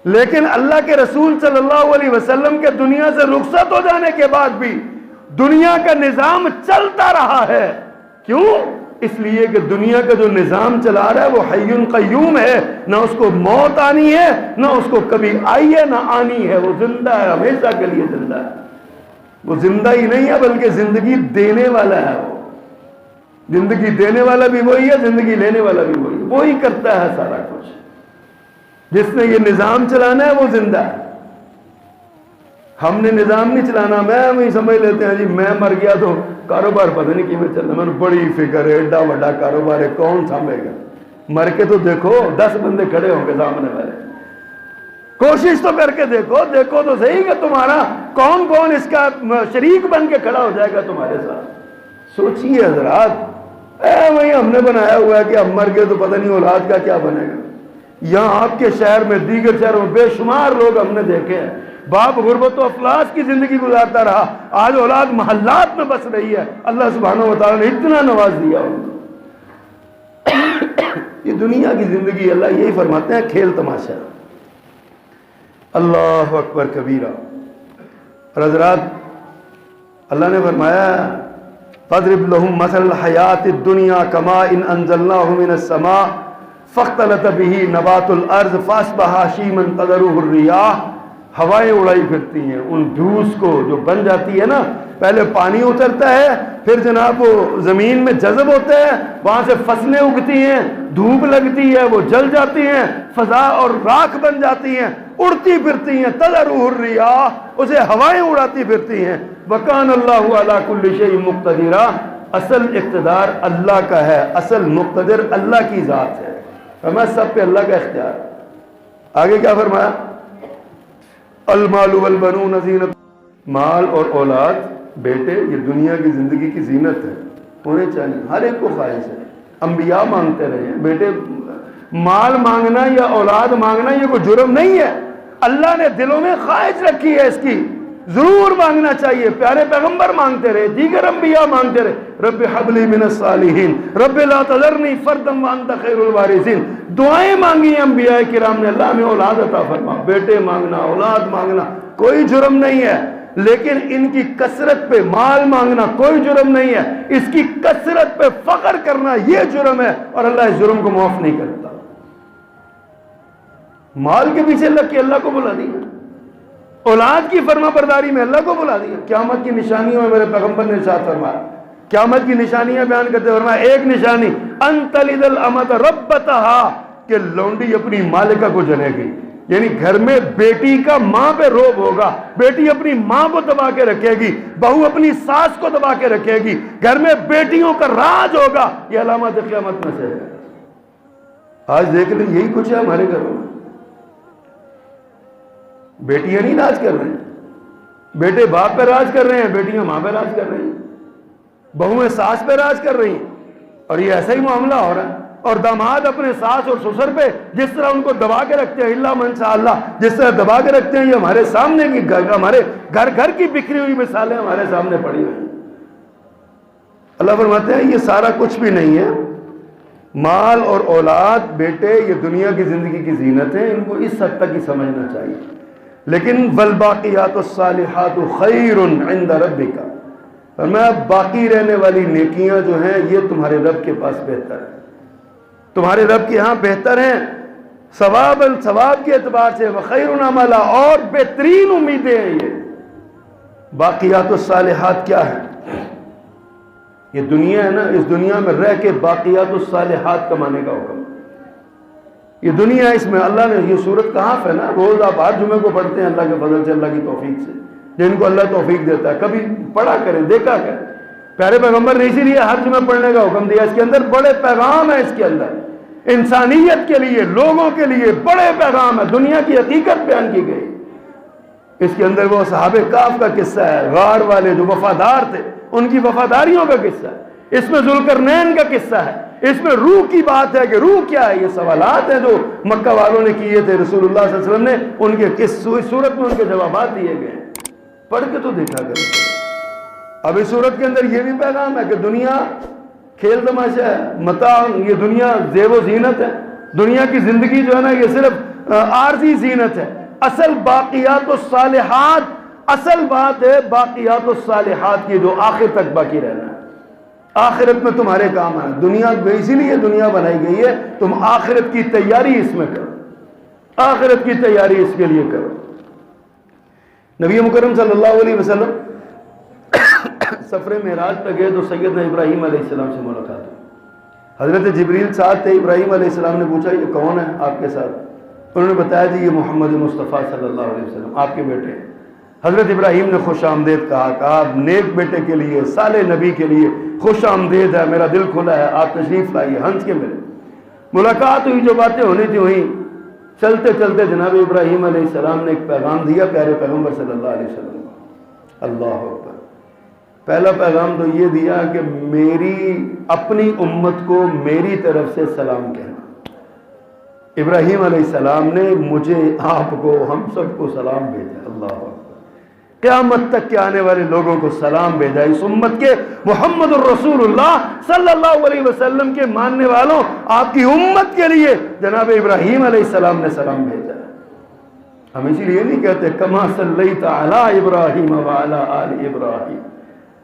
لیکن اللہ کے رسول صلی اللہ علیہ وسلم کے دنیا سے رخصت ہو جانے کے بعد بھی دنیا کا نظام چلتا رہا ہے. کیوں؟ اس لیے کہ دنیا کا جو نظام چلا رہا ہے وہ حی قیوم ہے، نہ اس کو موت آنی ہے، نہ اس کو کبھی آئی ہے نہ آنی ہے. وہ زندہ ہے، ہمیشہ کے لیے زندہ ہے. وہ زندہ ہی نہیں ہے بلکہ زندگی دینے والا ہے. وہ زندگی دینے والا بھی وہی ہے، زندگی لینے والا بھی وہی ہے. وہی کرتا ہے سارا کچھ. جس نے یہ نظام چلانا ہے وہ زندہ ہے. ہم نے نظام نہیں چلانا. میں سمجھ لیتے ہیں جی میں مر گیا تو کاروبار پتہ نہیں کی میں چلنا، میں نے بڑی فکر ہے، ایڈا بڑا کاروبار ہے، کون سنبھے گا؟ مر کے تو دیکھو 10 بندے کھڑے ہوں گے سامنے والے. کوشش تو کر کے دیکھو، دیکھو تو صحیح کہ تمہارا کون کون اس کا شریک بن کے کھڑا ہو جائے گا تمہارے ساتھ. سوچیے حضرات، وہی ہم نے بنایا ہوا ہے کہ ہم مر گئے تو پتہ نہیں اولاد کا کیا بنے گا. یہاں آپ کے شہر میں، دیگر شہروں میں بے شمار لوگ ہم نے دیکھے ہیں، باپ غربت و افلاس کی زندگی گزارتا رہا، آج اولاد محلات میں بس رہی ہے. اللہ سبحانہ و تعالیٰ نے اتنا نواز دیا ان کو. یہ دنیا کی زندگی، اللہ یہی فرماتے ہیں کھیل تماشا. اللہ اکبر کبیرہ. اور حضرات اللہ نے فرمایا فَاضْرِبْ لَهُمْ مَثَلَ الْحَيَاةِ الدُّنْيَا كَمَاءٍ أَنزَلْنَاهُ مِنَ السَّمَاءِ فَاخْتَلَطَ بِهِ نَبَاتُ الْأَرْضِ فَأَصْبَحَ هَشِيمًا تَذَرُهُ الرِّيَاحُ. ہوائیں اڑائی پھرتی ہیں ان دھوس کو جو بن جاتی ہے نا، پہلے پانی اترتا ہے، پھر جناب وہ زمین میں جذب ہوتا ہے، وہاں سے فصلیں اگتی ہیں، دھوپ لگتی ہے، وہ جل جاتی ہیں، فضا اور راکھ بن جاتی ہیں، اڑتی پھرتی ہیں. تذرُهُ الرِّيَاحُ، اسے ہوائیں اڑاتی پھرتی ہیں. وَكَانَ اللَّهُ عَلَى كُلِّ شَيْءٍ مُقْتَدِرًا. اصل اقتدار اللہ کا ہے، اصل مقتدر اللہ کی ذات ہے. ہمیں سب پہ اللہ کا اختیار. آگے کیا فرمایا؟ المال والبنون زینت. مال اور اولاد، بیٹے، یہ دنیا کی زندگی کی زینت ہے، ہونے چاہیے، ہر ایک کو خواہش ہے. انبیاء مانگتے رہے ہیں. بیٹے مال مانگنا یا اولاد مانگنا یہ کوئی جرم نہیں ہے. اللہ نے دلوں میں خواہش رکھی ہے اس کی، ضرور مانگنا چاہیے. پیارے پیغمبر مانگتے رہے، دیگر انبیاء مانگتے رہے. رب حب لی من الصالحین، رب لا تذرنی فردا وانت خیر الوارثین. دعائیں مانگی ہیں انبیاء کرام نے، اللہ میں اولاد عطا فرما. بیٹے مانگنا، اولاد مانگنا کوئی جرم نہیں ہے، لیکن ان کی کثرت پہ مال مانگنا کوئی جرم نہیں ہے. اس کی کثرت پہ فخر کرنا یہ جرم ہے، اور اللہ اس جرم کو معاف نہیں کرتا. مال کے پیچھے لگ کے اللہ کو بلا دیا، اولاد کی فرما برداری میں اللہ کو بلا دیا. قیامت کی نشانیوں میں میرے پیغمبر نے ارشاد فرمایا، قیامت کی نشانیاں بیان کرتے فرمایا ایک نشانی ان تلد الامۃ ربتہا، کہ لونڈی اپنی مالکہ کو جنے گی. یعنی گھر میں بیٹی کا ماں پہ روب ہوگا، بیٹی اپنی ماں کو دبا کے رکھے گی، بہو اپنی ساس کو دبا کے رکھے گی، گھر میں بیٹیوں کا راج ہوگا. یہ علامات قیامت میں سے ہے. آج دیکھ لیں یہی کچھ ہے ہمارے گھروں میں. بیٹیاں نہیں راج کر رہے ہیں، بیٹے باپ پہ راج کر رہے ہیں، بیٹیاں ماں پہ راج کر رہی ہیں، بہویں ساس پہ راج کر رہی ہیں. اور یہ ایسا ہی معاملہ ہو رہا ہے. اور داماد اپنے ساس اور سسر پہ جس طرح ان کو دبا کے رکھتے ہیں، اللہ من شاء اللہ جس طرح دبا کے رکھتے ہیں، یہ ہمارے سامنے کی ہمارے گھر کی بکھری ہوئی مثالیں ہمارے سامنے پڑی ہوئی ہیں۔ اللہ فرماتے ہیں یہ سارا کچھ بھی نہیں ہے، مال اور اولاد بیٹے یہ دنیا کی زندگی کی زینت ہیں، ان کو اس حد تک ہی سمجھنا چاہیے، لیکن والباقیات الصالحات خیر عند ربک، فرمایا باقی رہنے والی نیکیاں جو ہیں یہ تمہارے رب کے پاس بہتر ہے، تمہارے رب کے ہاں بہتر ہیں، ثواب کے اعتبار سے، وخیر عملا، اور بہترین امیدیں ہیں۔ یہ باقیات الصالحات کیا ہے؟ یہ دنیا ہے نا، اس دنیا میں رہ کے باقیات الصالحات کمانے کا حکم، یہ دنیا اس میں اللہ نے یہ صورت کہاں ہے نا، روز آپ ہر جمعے کو پڑھتے ہیں اللہ کے فضل سے، اللہ کی توفیق سے، جن کو اللہ توفیق دیتا ہے کبھی پڑھا کریں، دیکھا کریں۔ پیارے پیغمبر نے اسی لیے ہر جمعہ پڑھنے کا حکم دیا، اس کے اندر بڑے پیغام ہے، اس کے اندر انسانیت کے لیے، لوگوں کے لیے بڑے پیغام ہے، دنیا کی حقیقت بیان کی گئی۔ اس کے اندر وہ صحابہ کہف کا قصہ ہے، غار والے جو وفادار تھے ان کی وفاداریوں کا قصہ ہے، اس میں ذوالقرنین کا قصہ ہے، اس میں روح کی بات ہے کہ روح کیا ہے، یہ سوالات ہیں جو مکہ والوں نے کیے تھے، رسول اللہ صلی اللہ علیہ وسلم نے ان کے کس صورت میں ان کے جوابات دیے گئے، پڑھ کے تو دیکھا کریں۔ اب اس صورت کے اندر یہ بھی پیغام ہے کہ دنیا کھیل تماشا ہے، متاع، یہ دنیا زیب و زینت ہے، دنیا کی زندگی جو ہے نا یہ صرف عارضی زینت ہے، اصل باقیات الصالحات، اصل بات ہے باقیات الصالحات کی جو آخر تک باقی رہنا ہے، آخرت میں تمہارے کام آنا۔ دنیا اسی لیے دنیا بنائی گئی ہے، تم آخرت کی تیاری اس میں کرو، آخرت کی تیاری اس کے لیے کرو۔ نبی مکرم صلی اللہ علیہ وسلم سفر معراج پہ گئے تو سیدنا ابراہیم علیہ السلام سے ملاقات ہوئی، حضرت جبریل ساتھ تھے، ابراہیم علیہ السلام نے پوچھا یہ کون ہے آپ کے ساتھ؟ انہوں نے بتایا جی یہ محمد مصطفیٰ صلی اللہ علیہ وسلم آپ کے بیٹے ہیں۔ حضرت ابراہیم نے خوش آمدید کہا آپ نیک بیٹے کے لیے، صالح نبی کے لیے خوش آمدید ہے، میرا دل کھلا ہے، آپ تشریف لائیے، ہنس کے ملے۔ ملاقات ہوئی، جو باتیں ہونی تھی ہوئی، چلتے چلتے جناب ابراہیم علیہ السلام نے ایک پیغام دیا پیارے پیغمبر صلی اللہ علیہ وسلم کو۔ اللہ اکبر، پہلا پیغام تو یہ دیا کہ میری اپنی امت کو میری طرف سے سلام کہنا۔ ابراہیم علیہ السلام نے مجھے، آپ کو، ہم سب کو سلام بھیجا۔ اللہ اکبر، قیامت تک کے آنے والے لوگوں کو سلام بھیجا، اس امت کے محمد الرسول اللہ صلی اللہ علیہ وسلم کے ماننے والوں، آپ کی امت کے لیے جناب ابراہیم علیہ السلام نے سلام بھیجا۔ ہم اسی لیے نہیں کہتے کما صلیت علی ابراہیم وعلی آل ابراہیم،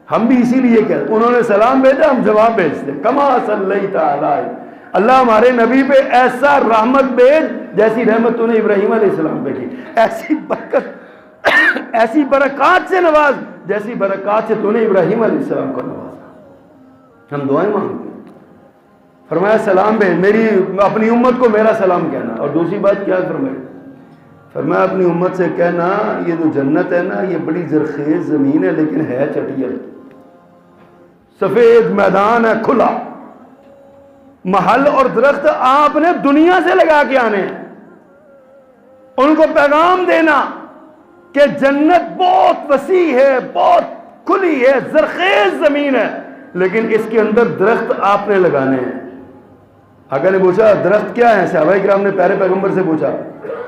ہم بھی اسی لیے کہتے انہوں نے سلام بھیجا، ہم جواب بھیجتے کما صلیت علی، اللہ ہمارے نبی پہ ایسا رحمت بھیج جیسی رحمت تو نے ابراہیم علیہ السلام پہ کی، ایسی برکت، ایسی برکات سے نواز جیسی برکات سے تو نے ابراہیم علیہ السلام کو نوازا۔ ہم دعائیں مانگتے ہیں، فرمایا سلام بھیج، میری اپنی امت کو میرا سلام کہنا۔ اور دوسری بات کیا فرمایا اپنی امت سے کہنا یہ جو جنت ہے نا یہ بڑی زرخیز زمین ہے لیکن ہے چٹیل، سفید میدان ہے کھلا، محل اور درخت آپ نے دنیا سے لگا کے آنے ہیں، ان کو پیغام دینا کہ جنت بہت وسیع ہے، بہت کھلی ہے، زرخیز زمین ہے، لیکن اس کے اندر درخت آپ نے لگانے ہیں۔ آقا نے پوچھا درخت کیا ہے؟ صحابہ کرام نے پیارے پیغمبر سے پوچھا،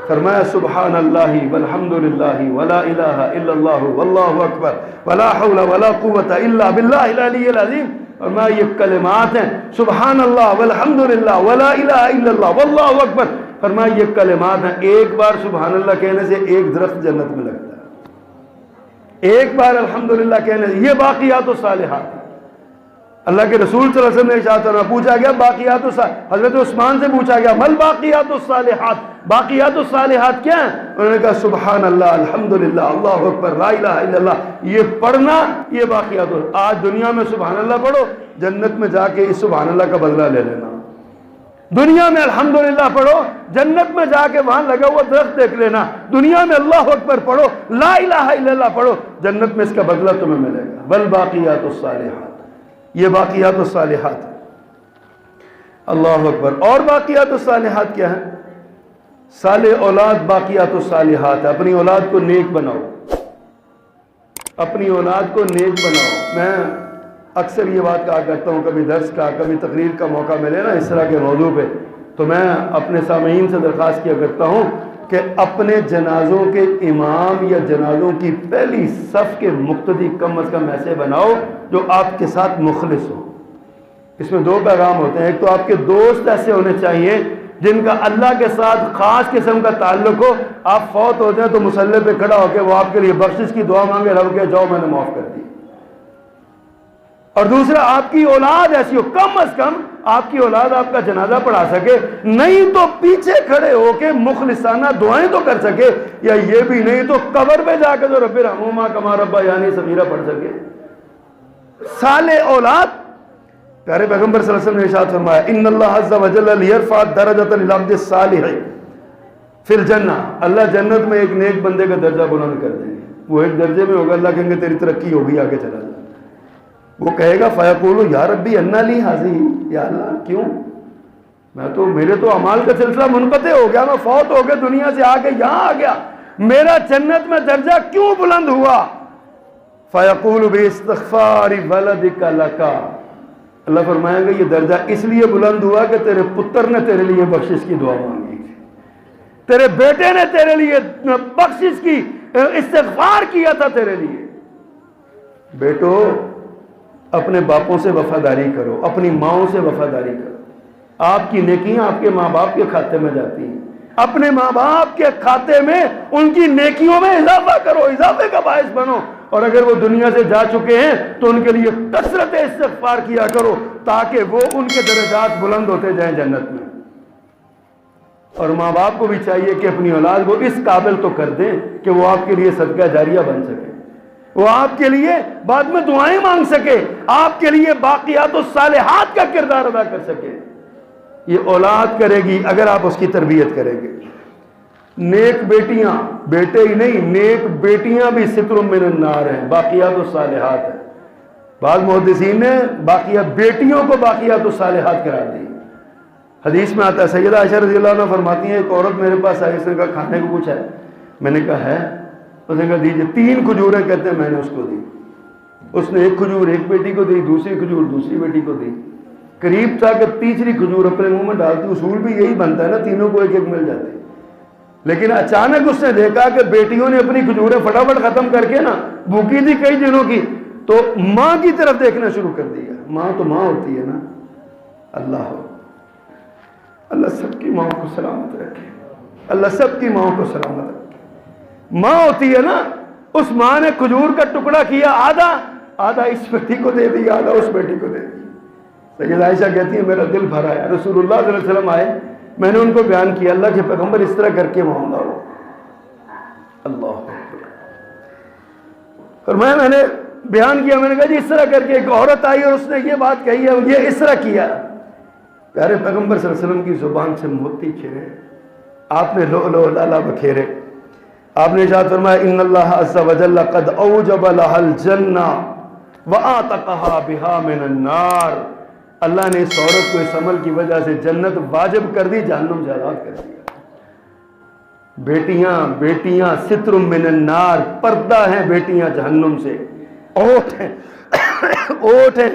فرمایا سبحان اللہ والحمد للہ ولا الہ الا اللہ واللہ اکبر ولا حول ولا قوة الا باللہ العلی العظیم۔ فرمایا یہ کلمات ہیں، سبحان اللہ والحمد للہ ولا الہ الا اللہ واللہ اکبر، فرمایا یہ کلمات ہیں، ایک بار سبحان اللہ کہنے سے ایک درخت جنت میں لگتا ہے، ایک بار الحمدللہ کہنے سے۔ یہ باقیات الصالحات، اللہ کے رسول صلی اللہ علیہ وسلم نے ارشاد فرمایا، پوچھا گیا باقیات الصالحات، حضرت عثمان سے پوچھا گیا مل باقیات الصالحات، باقیات الصالحات کیا ہیں؟ انہوں نے کہا سبحان اللہ الحمدللہ اللہ اکبر لا الہ الا اللہ، یہ پڑھنا یہ باقیات۔ آج دنیا میں سبحان اللہ پڑھو، جنت میں جا کے اس سبحان اللہ کا بدلہ لے لینا۔ دنیا میں الحمدللہ پڑھو، جنت میں جا کے وہاں لگا ہوا درخت دیکھ لینا۔ دنیا میں اللہ اکبر پڑھو، لا الہ الا اللہ پڑھو، جنت میں اس کا بدلہ تمہیں ملے گا۔ بل باقیات الصالحات، یہ باقیات الصالحات، اللہ اکبر۔ اور باقیات الصالحات کیا ہے؟ صالح اولاد باقیات الصالحات ہے۔ اپنی اولاد کو نیک بناؤ، اپنی اولاد کو نیک بناؤ۔ میں اکثر یہ بات کہا کرتا ہوں، کبھی درس کا کبھی تقریر کا موقع ملے نا اس طرح کے موضوع پہ، تو میں اپنے سامعین سے درخواست کیا کرتا ہوں کہ اپنے جنازوں کے امام یا جنازوں کی پہلی صف کے مقتدی کم از کم ایسے بناؤ جو آپ کے ساتھ مخلص ہو۔ اس میں دو پیغام ہوتے ہیں، ایک تو آپ کے دوست ایسے ہونے چاہیے جن کا اللہ کے ساتھ خاص قسم کا تعلق ہو، آپ فوت ہو جائیں تو مصلی پہ کھڑا ہو کے وہ آپ کے لیے بخشش کی دعا مانگے، رب کے جاؤ میں نے معاف کر دی۔ اور دوسرا آپ کی اولاد ایسی ہو، کم از کم آپ کی اولاد آپ کا جنازہ پڑھا سکے، نہیں تو پیچھے کھڑے ہو کے مخلصانہ دعائیں تو کر سکے، یا یہ بھی نہیں تو قبر پہ جا کے تو رب ارحمہما کما ربیانی صغیرا پڑھ سکے۔ صالح اولاد، پیارے پیغمبر صلی اللہ علیہ وسلم نے ارشاد فرمایا ان اللہ عز وجل لیرفع درجۃ للعبد الصالح فی الجنہ، اللہ جنت میں ایک نیک بندے کا درجہ بلند کر دیں گے، وہ ایک درجے میں ہوگا، اللہ کہیں گے تیری ترقی ہوگی، آگے چلا جا۔ وہ کہے گا فیقول یا ربی انا لی ہذہ، یا اللہ کیوں، میرے تو اعمال کا سلسلہ منقطع ہو گیا، میں فوت ہو گیا دنیا سے آ کے یہاں آ گیا، میرا جنت میں درجہ کیوں بلند ہوا؟ فیقول باستغفار ولدک لک، اللہ فرمائیں گے یہ درجہ اس لیے بلند ہوا کہ تیرے پتر نے تیرے لیے بخشش کی دعا مانگی، تیرے بیٹے نے تیرے لیے بخشش کی استغفار کیا تھا تیرے لیے۔ بیٹو اپنے باپوں سے وفاداری کرو، اپنی ماؤں سے وفاداری کرو، آپ کی نیکیاں آپ کے ماں باپ کے کھاتے میں جاتی ہیں، اپنے ماں باپ کے کھاتے میں ان کی نیکیوں میں اضافہ کرو، اضافے کا باعث بنو، اور اگر وہ دنیا سے جا چکے ہیں تو ان کے لیے کثرت استغفار کیا کرو تاکہ وہ ان کے درجات بلند ہوتے جائیں جنت میں۔ اور ماں باپ کو بھی چاہیے کہ اپنی اولاد کو اس قابل تو کر دیں کہ وہ آپ کے لیے صدقہ جاریہ بن سکے، وہ آپ کے لیے بعد میں دعائیں مانگ سکے، آپ کے لیے باقیات الصالحات کا کردار ادا کر سکے۔ یہ اولاد کرے گی اگر آپ اس کی تربیت کریں گے۔ نیک بیٹیاں، بیٹے ہی نہیں، نیک بیٹیاں بھی ستر من النار ہیں، باقیات الصالحات ہیں۔ بعض محدثین نے باقیات بیٹیوں کو باقیات الصالحات قرار دی۔ حدیث میں آتا ہے، سیدہ عائشہ رضی اللہ عنہ فرماتی ہیں ایک عورت میرے پاس آئی، اس نے کہا کھانے کو کچھ ہے؟ میں نے کہا ہے، اس نے کہا دیجئے، 3 کھجوریں کہتے ہیں، میں نے اس کو دی، اس نے ایک کھجور ایک بیٹی کو دی، دوسری کھجور دوسری بیٹی کو دی، قریب تھا کہ تیسری کھجور اپنے منہ میں ڈالتی، اصول بھی یہی بنتا ہے نا، تینوں کو ایک ایک مل جاتی، لیکن اچانک اس نے دیکھا کہ بیٹیوں نے اپنی کھجوریں فٹافٹ ختم کر کے نا، بھوکی تھی کئی دنوں کی، تو ماں کی طرف دیکھنا شروع کر دیا۔ ماں تو ماں ہوتی ہے نا، اللہ سب کی ماں کو سلامت رکھے، اللہ سب کی ماں کو سلامت رکھے۔ ماں ہوتی ہے نا، اس ماں نے کھجور کا ٹکڑا کیا، آدھا اس بیٹی کو دے دیا، آدھا اس بیٹی کو دے دیا۔ سیدہ عائشہ کہتی ہے میرا دل بھرا ہے، رسول اللہ صلی اللہ علیہ وسلم آئے، میں نے ان کو بیان کیا، اللہ کے پیغمبر اس طرح کر کے معاملہ ہو، اللہ اکبر۔ اور میں نے بیان کیا، میں نے کہا جی اس طرح کر کے ایک عورت آئی اور اس نے یہ بات کہی ہے، یہ اس طرح کیا۔ پیارے پیغمبر صلی اللہ علیہ وسلم کی زبان سے موتی چھنے، آپ نے لؤلؤ لالا بکھیرے، آپ نے ارشاد فرمایا ان اللہ عز وجل قد اوجب لها الجنہ واعتقها بها من النار، اللہ نے اس عورت کو اس عمل کی وجہ سے جنت واجب کر دی، جہنم سے آزاد کر دیا۔ بیٹیاں ستر من النار، پردہ ہیں بیٹیاں جہنم سے، اوٹ ہیں۔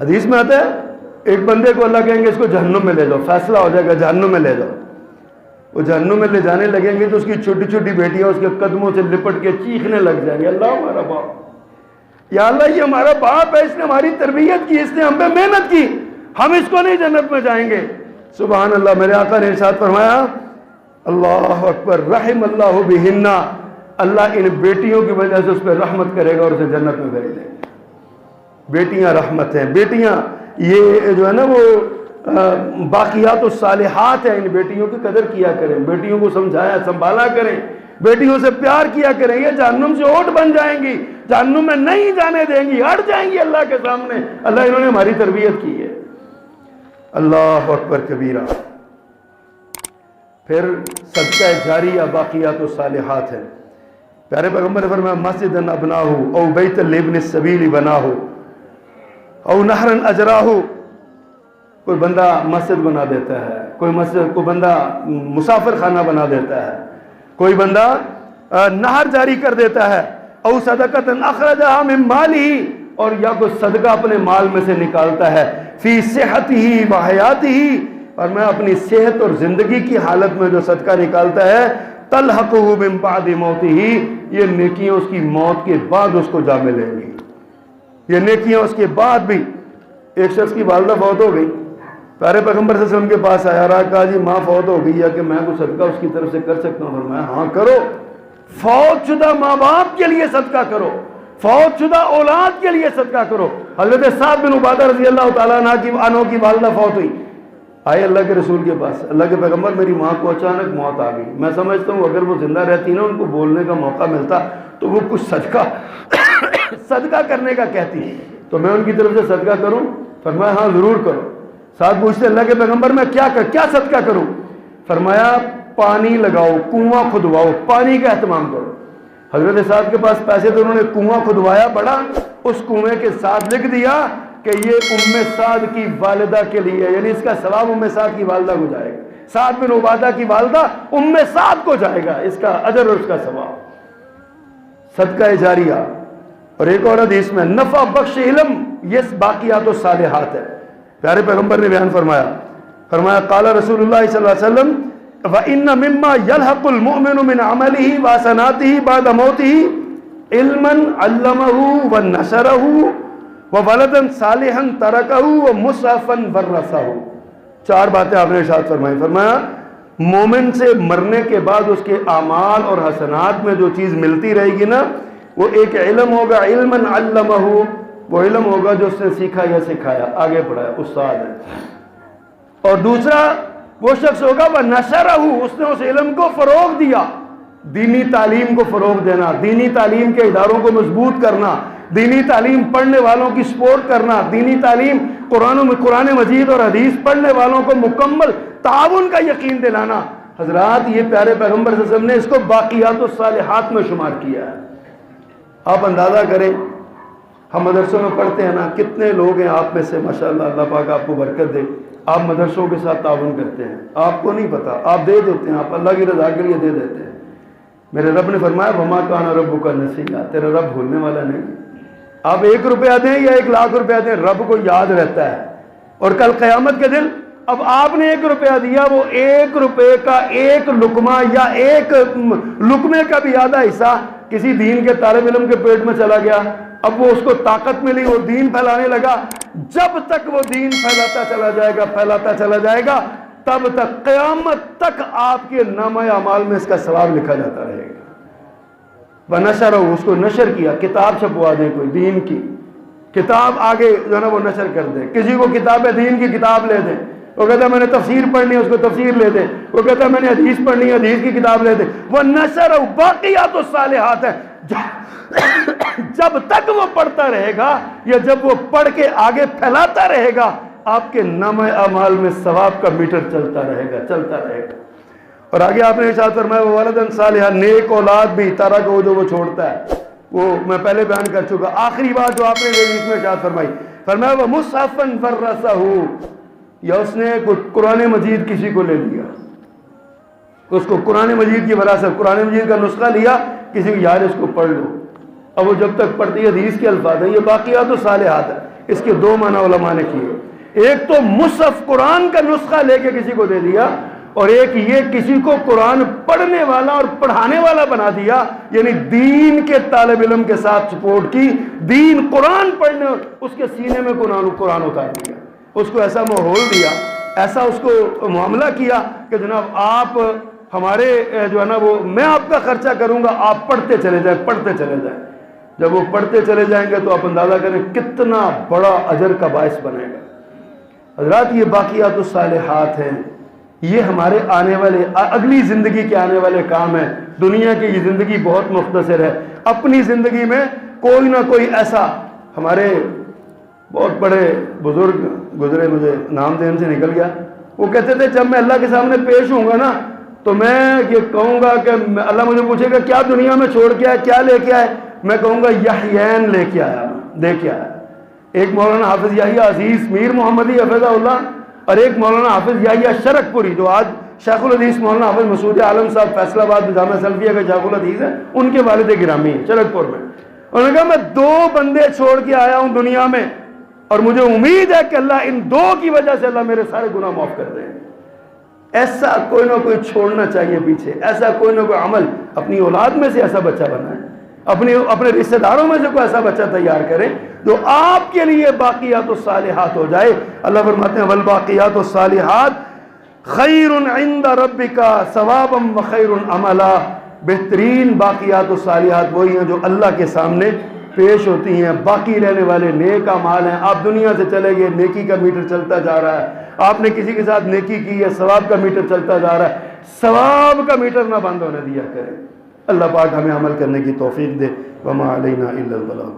حدیث میں آتا ہے ایک بندے کو اللہ کہیں گے اس کو جہنم میں لے جاؤ، فیصلہ ہو جائے گا جہنم میں لے جاؤ، وہ جہنم میں لے جانے لگیں گے تو اس کی چھوٹی چھوٹی بیٹیاں اس کے قدموں سے لپٹ کے چیخنے لگ جائیں گے، اللہ ہمارا باپ، یا اللہ یہ ہمارا باپ ہے، اس نے ہماری تربیت کی، اس نے ہم پہ محنت کی، ہم اس کو نہیں جنت میں جائیں گے۔ سبحان اللہ، میرے آقا نے ارشاد فرمایا اللہ اکبر، رحم اللہ بہن، اللہ ان بیٹیوں کی وجہ سے اس پہ رحمت کرے گا اور اسے جنت میں بھیج دے گا۔ بیٹیاں رحمت ہیں، بیٹیاں یہ جو ہے نا وہ باقیات الصالحات ہیں، ان بیٹیوں کی قدر کیا کریں، بیٹیوں کو سمجھایا سنبھالا کریں، بیٹیوں سے پیار کیا کریں، یہ جہنم سے اوٹ بن جائیں گی، جہنم میں نہیں جانے دیں گی، ہٹ جائیں گی اللہ کے سامنے، اللہ انہوں نے ہماری تربیت کی ہے۔ اللہ اکبر کبیرہ۔ پھر صدقہ جاریہ باقیات الصالحات ہے۔ پیارے پیغمبر نے فرمایا مسجدن ابناہ او بیت لابن السبیل بناہ او نہرن اجراہ، کوئی بندہ مسجد بنا دیتا ہے، کوئی بندہ مسافر خانہ بنا دیتا ہے، کوئی بندہ نہر جاری کر دیتا ہے، او صدقۃ اخرجہا من مالہ، اور یا کوئی صدقہ اپنے مال میں سے نکالتا ہے فی صحتہ و حیاتہ، اور میں اپنی صحت اور زندگی کی حالت میں جو صدقہ نکالتا ہے تلحقہ من بعد موتہ، یہ نیکیاں اس کی موت کے بعد اس کو جا ملیں گی، یہ نیکیاں اس کے بعد بھی۔ ایک شخص کی والدہ فوت ہو گئی، پیارے پیغمبر صلی اللہ علیہ وسلم کے پاس آیا رہا، کہا جی ماں فوت ہو گئی ہے کہ میں کوئی صدقہ اس کی طرف سے کر سکتا ہوں؟ فرمایا ہاں کرو، فوت شدہ ماں باپ کے لیے صدقہ کرو، فوت شدہ اولاد کے لیے صدقہ کرو۔ حضرت سعد بن عبادہ رضی اللہ تعالیٰ عنہ کی والدہ فوت ہوئی، آئے اللہ کے رسول کے پاس، اللہ کے پیغمبر میری ماں کو اچانک موت آ گئی، میں سمجھتا ہوں اگر وہ زندہ رہتی نا، ان کو بولنے کا موقع ملتا تو وہ کچھ صدقہ کرنے کا کہتی، تو میں ان کی طرف سے صدقہ کروں؟ فرمایا ہاں ضرور کرو۔ ساتھ پوچھتے اللہ کے پیغمبر میں کیا صدقہ کروں؟ فرمایا پانی لگاؤ، کنواں کھدواؤ، پانی کا اہتمام کرو۔ حضرت صاحب کے پاس پیسے تو انہوں نے کنواں کھدوایا بڑا، اس کنویں کے ساتھ لکھ دیا کہ یہ ام سعد کی والدہ کے لیے، یعنی اس کا ثواب ام سعد کی والدہ کو جائے گا، سعد بن عبادہ کی والدہ ام سعد کو جائے گا، اس کا اجر اور اس کا ثواب، صدقہ جاریہ۔ اور ایک اور حدیث میں نفع بخش علم، یہ باقیات الصالحات ہے، پیارے پیغمبر نے بیان فرمایا قال رسول اللہ صلی اللہ علیہ وسلم وَإِنَّ مِمَّا يَلْحَقُ الْمُؤْمِنُ مِنْ عَمَلِهِ وَحَسَنَاتِهِ بَعْدَ مَوْتِهِ عِلْمًا عَلَّمَهُ وَنَشَرَهُ وَوَلَدًا صَالِحًا تَرَكَهُ وَمُصْحَفًا وَرَّثَهُ۔ چار باتیں آپ نے ارشاد فرمائی، فرمایا مومن سے مرنے کے بعد اس کے اعمال اور حسنات میں جو چیز ملتی رہے گی نا، وہ ایک علم ہوگا، علمًا علمہ، وہ علم ہوگا جو اس نے سیکھا یا سکھایا، آگے پڑھایا، استاد ہے۔ اور دوسرا وہ شخص ہوگا وہ نشرہ، اس نے اس علم کو فروغ دیا، دینی تعلیم کو فروغ دینا، دینی تعلیم کے اداروں کو مضبوط کرنا، دینی تعلیم پڑھنے والوں کی سپورٹ کرنا، دینی تعلیم قرآن مجید اور حدیث پڑھنے والوں کو مکمل تعاون کا یقین دلانا۔ حضرات یہ پیارے پیغمبر صلی اللہ علیہ وسلم نے اس کو باقیات الصالحات میں شمار کیا ہے۔ آپ اندازہ کریں ہم مدرسوں میں پڑھتے ہیں نا، کتنے لوگ ہیں آپ میں سے ماشاءاللہ، اللہ پاک آپ کو برکت دے، آپ مدرسوں کے ساتھ تعاون کرتے ہیں، آپ کو نہیں پتا، آپ دے دیتے ہیں، آپ اللہ کی رضا کے لیے دے دیتے ہیں۔ میرے رب نے فرمایا وما کان ربک نسیا، تیرا رب بھولنے والا نہیں۔ آپ 1 روپیہ دیں یا 1,00,000 روپیہ دیں، رب کو یاد رہتا ہے، اور کل قیامت کے دن اب آپ نے 1 روپیہ دیا، وہ 1 روپے کا 1 لقمہ یا 1 لقمے کا بھی آدھا حصہ کسی دین کے طالب علم کے پیٹ میں چلا گیا، اب وہ اس کو طاقت ملی، وہ دین پھیلانے لگا، جب تک وہ دین پھیلاتا چلا جائے گا تب تک قیامت تک آپ کے نامہ اعمال میں اس کا ثواب لکھا جاتا رہے گا۔ ونشرہ، اس کو نشر کیا، کتاب چھپوا دیں، کوئی دین کی کتاب آگے جو ہے نا وہ نشر کر دیں، کسی کو کتاب دین کی کتاب لے دیں، وہ کہتا ہے میں نے تفسیر پڑھنی ہے، اس کو تفسیر لے دیں، وہ کہتا ہے میں نے حدیث پڑھنی ہے، حدیث کی کتاب لے دیں۔ وہ نشر باقیات الصالحات ہے، جب تک وہ پڑھتا رہے گا یا جب وہ پڑھ کے آگے پھیلاتا رہے گا، آپ کے نامہ اعمال میں ثواب کا میٹر چلتا رہے گا۔ اور آگے آپ نے ارشاد فرمایا وَوَلَدًا صَالِحًا، نیک اولاد بھی تارا کو جو وہ چھوڑتا ہے، وہ میں پہلے بیان کر چکا۔ آخری بات جو آپ نے اس میں ارشاد فرمایا وَمُصْحَفًا وَرَّثَهُ، یا اس نے قرآن مجید کسی کو لے دیا، اس کو قرآن مجید کی وراثت، قرآن مجید کا نسخہ لیا، کسی کو یار اس کو پڑھ لو، اب وہ جب تک پڑھتی حدیث کے الفاظ ہیں، یہ باقیات الصالحات ہے۔ اس کے 2 معنی علماء نے کیے، ایک تو مصحف قرآن کا نسخہ لے کے کسی کو دے دیا، اور ایک یہ کسی کو قرآن پڑھنے والا اور پڑھانے والا بنا دیا، یعنی دین کے طالب علم کے ساتھ سپورٹ کی، دین قرآن پڑھنے، اس کے سینے میں قرآن اتار دیا، اس کو ایسا ماحول دیا، ایسا اس کو معاملہ کیا کہ جناب آپ ہمارے جو ہے نا وہ میں آپ کا خرچہ کروں گا، آپ پڑھتے چلے جائیں۔ جب وہ پڑھتے چلے جائیں گے تو آپ اندازہ کریں کتنا بڑا اجر کا باعث بنے گا۔ حضرات یہ باقیات الصالحات ہیں، یہ ہمارے آنے والے اگلی زندگی کے آنے والے کام ہیں۔ دنیا کی یہ زندگی بہت مختصر ہے، اپنی زندگی میں کوئی نہ کوئی ایسا، ہمارے بہت بڑے بزرگ گزرے، مجھے نام ذہن سے نکل گیا، وہ کہتے تھے جب میں اللہ کے سامنے پیش ہوں گا نا تو میں یہ کہوں گا کہ اللہ مجھے پوچھے گا کیا دنیا میں چھوڑ کے آئے، کیا لے کے آئے، میں کہوں گا یحیین لے کے آیا، دے کے آیا۔ ایک مولانا حافظ یحییٰ عزیز میر محمدی حفظہ اللہ، اور ایک مولانا حافظ یحییٰ شرک پوری جو آج شیخ الحدیث مولانا حافظ مسعود عالم صاحب فیصل آباد جامعہ سلفیہ کے شیخ الحدیث ہیں، ان کے والد گرامی ہیں شرک پور میں۔ انہوں نے کہا میں 2 بندے چھوڑ کے آیا ہوں دنیا میں اور مجھے امید ہے کہ اللہ ان 2 کی وجہ سے اللہ میرے سارے گناہ معاف کر دے. ایسا کوئی نہ کوئی چھوڑنا چاہیے پیچھے, ایسا کوئی نہ کوئی عمل. اپنی اولاد میں سے ایسا بچہ بنائیں, اپنے رشتہ داروں میں سے کوئی ایسا بچہ تیار کریں جو آپ کے لیے باقیات الصالحات ہو جائے. اللہ فرماتے ہیں والباقیات الصالحات خیر عند ربک ثوابا وخیر عملا. بہترین باقیات الصالحات وہی ہیں جو اللہ کے سامنے پیش ہوتی ہیں. باقی رہنے والے نیک اعمال ہیں. آپ دنیا سے چلے گئے, نیکی کا میٹر چلتا جا رہا ہے, آپ نے کسی کے ساتھ نیکی کی ہے, ثواب کا میٹر چلتا جا رہا ہے. ثواب کا میٹر نہ بند ہونے دیا کریں. اللہ پاک ہمیں عمل کرنے کی توفیق دے. وما علینا الا البلاغ.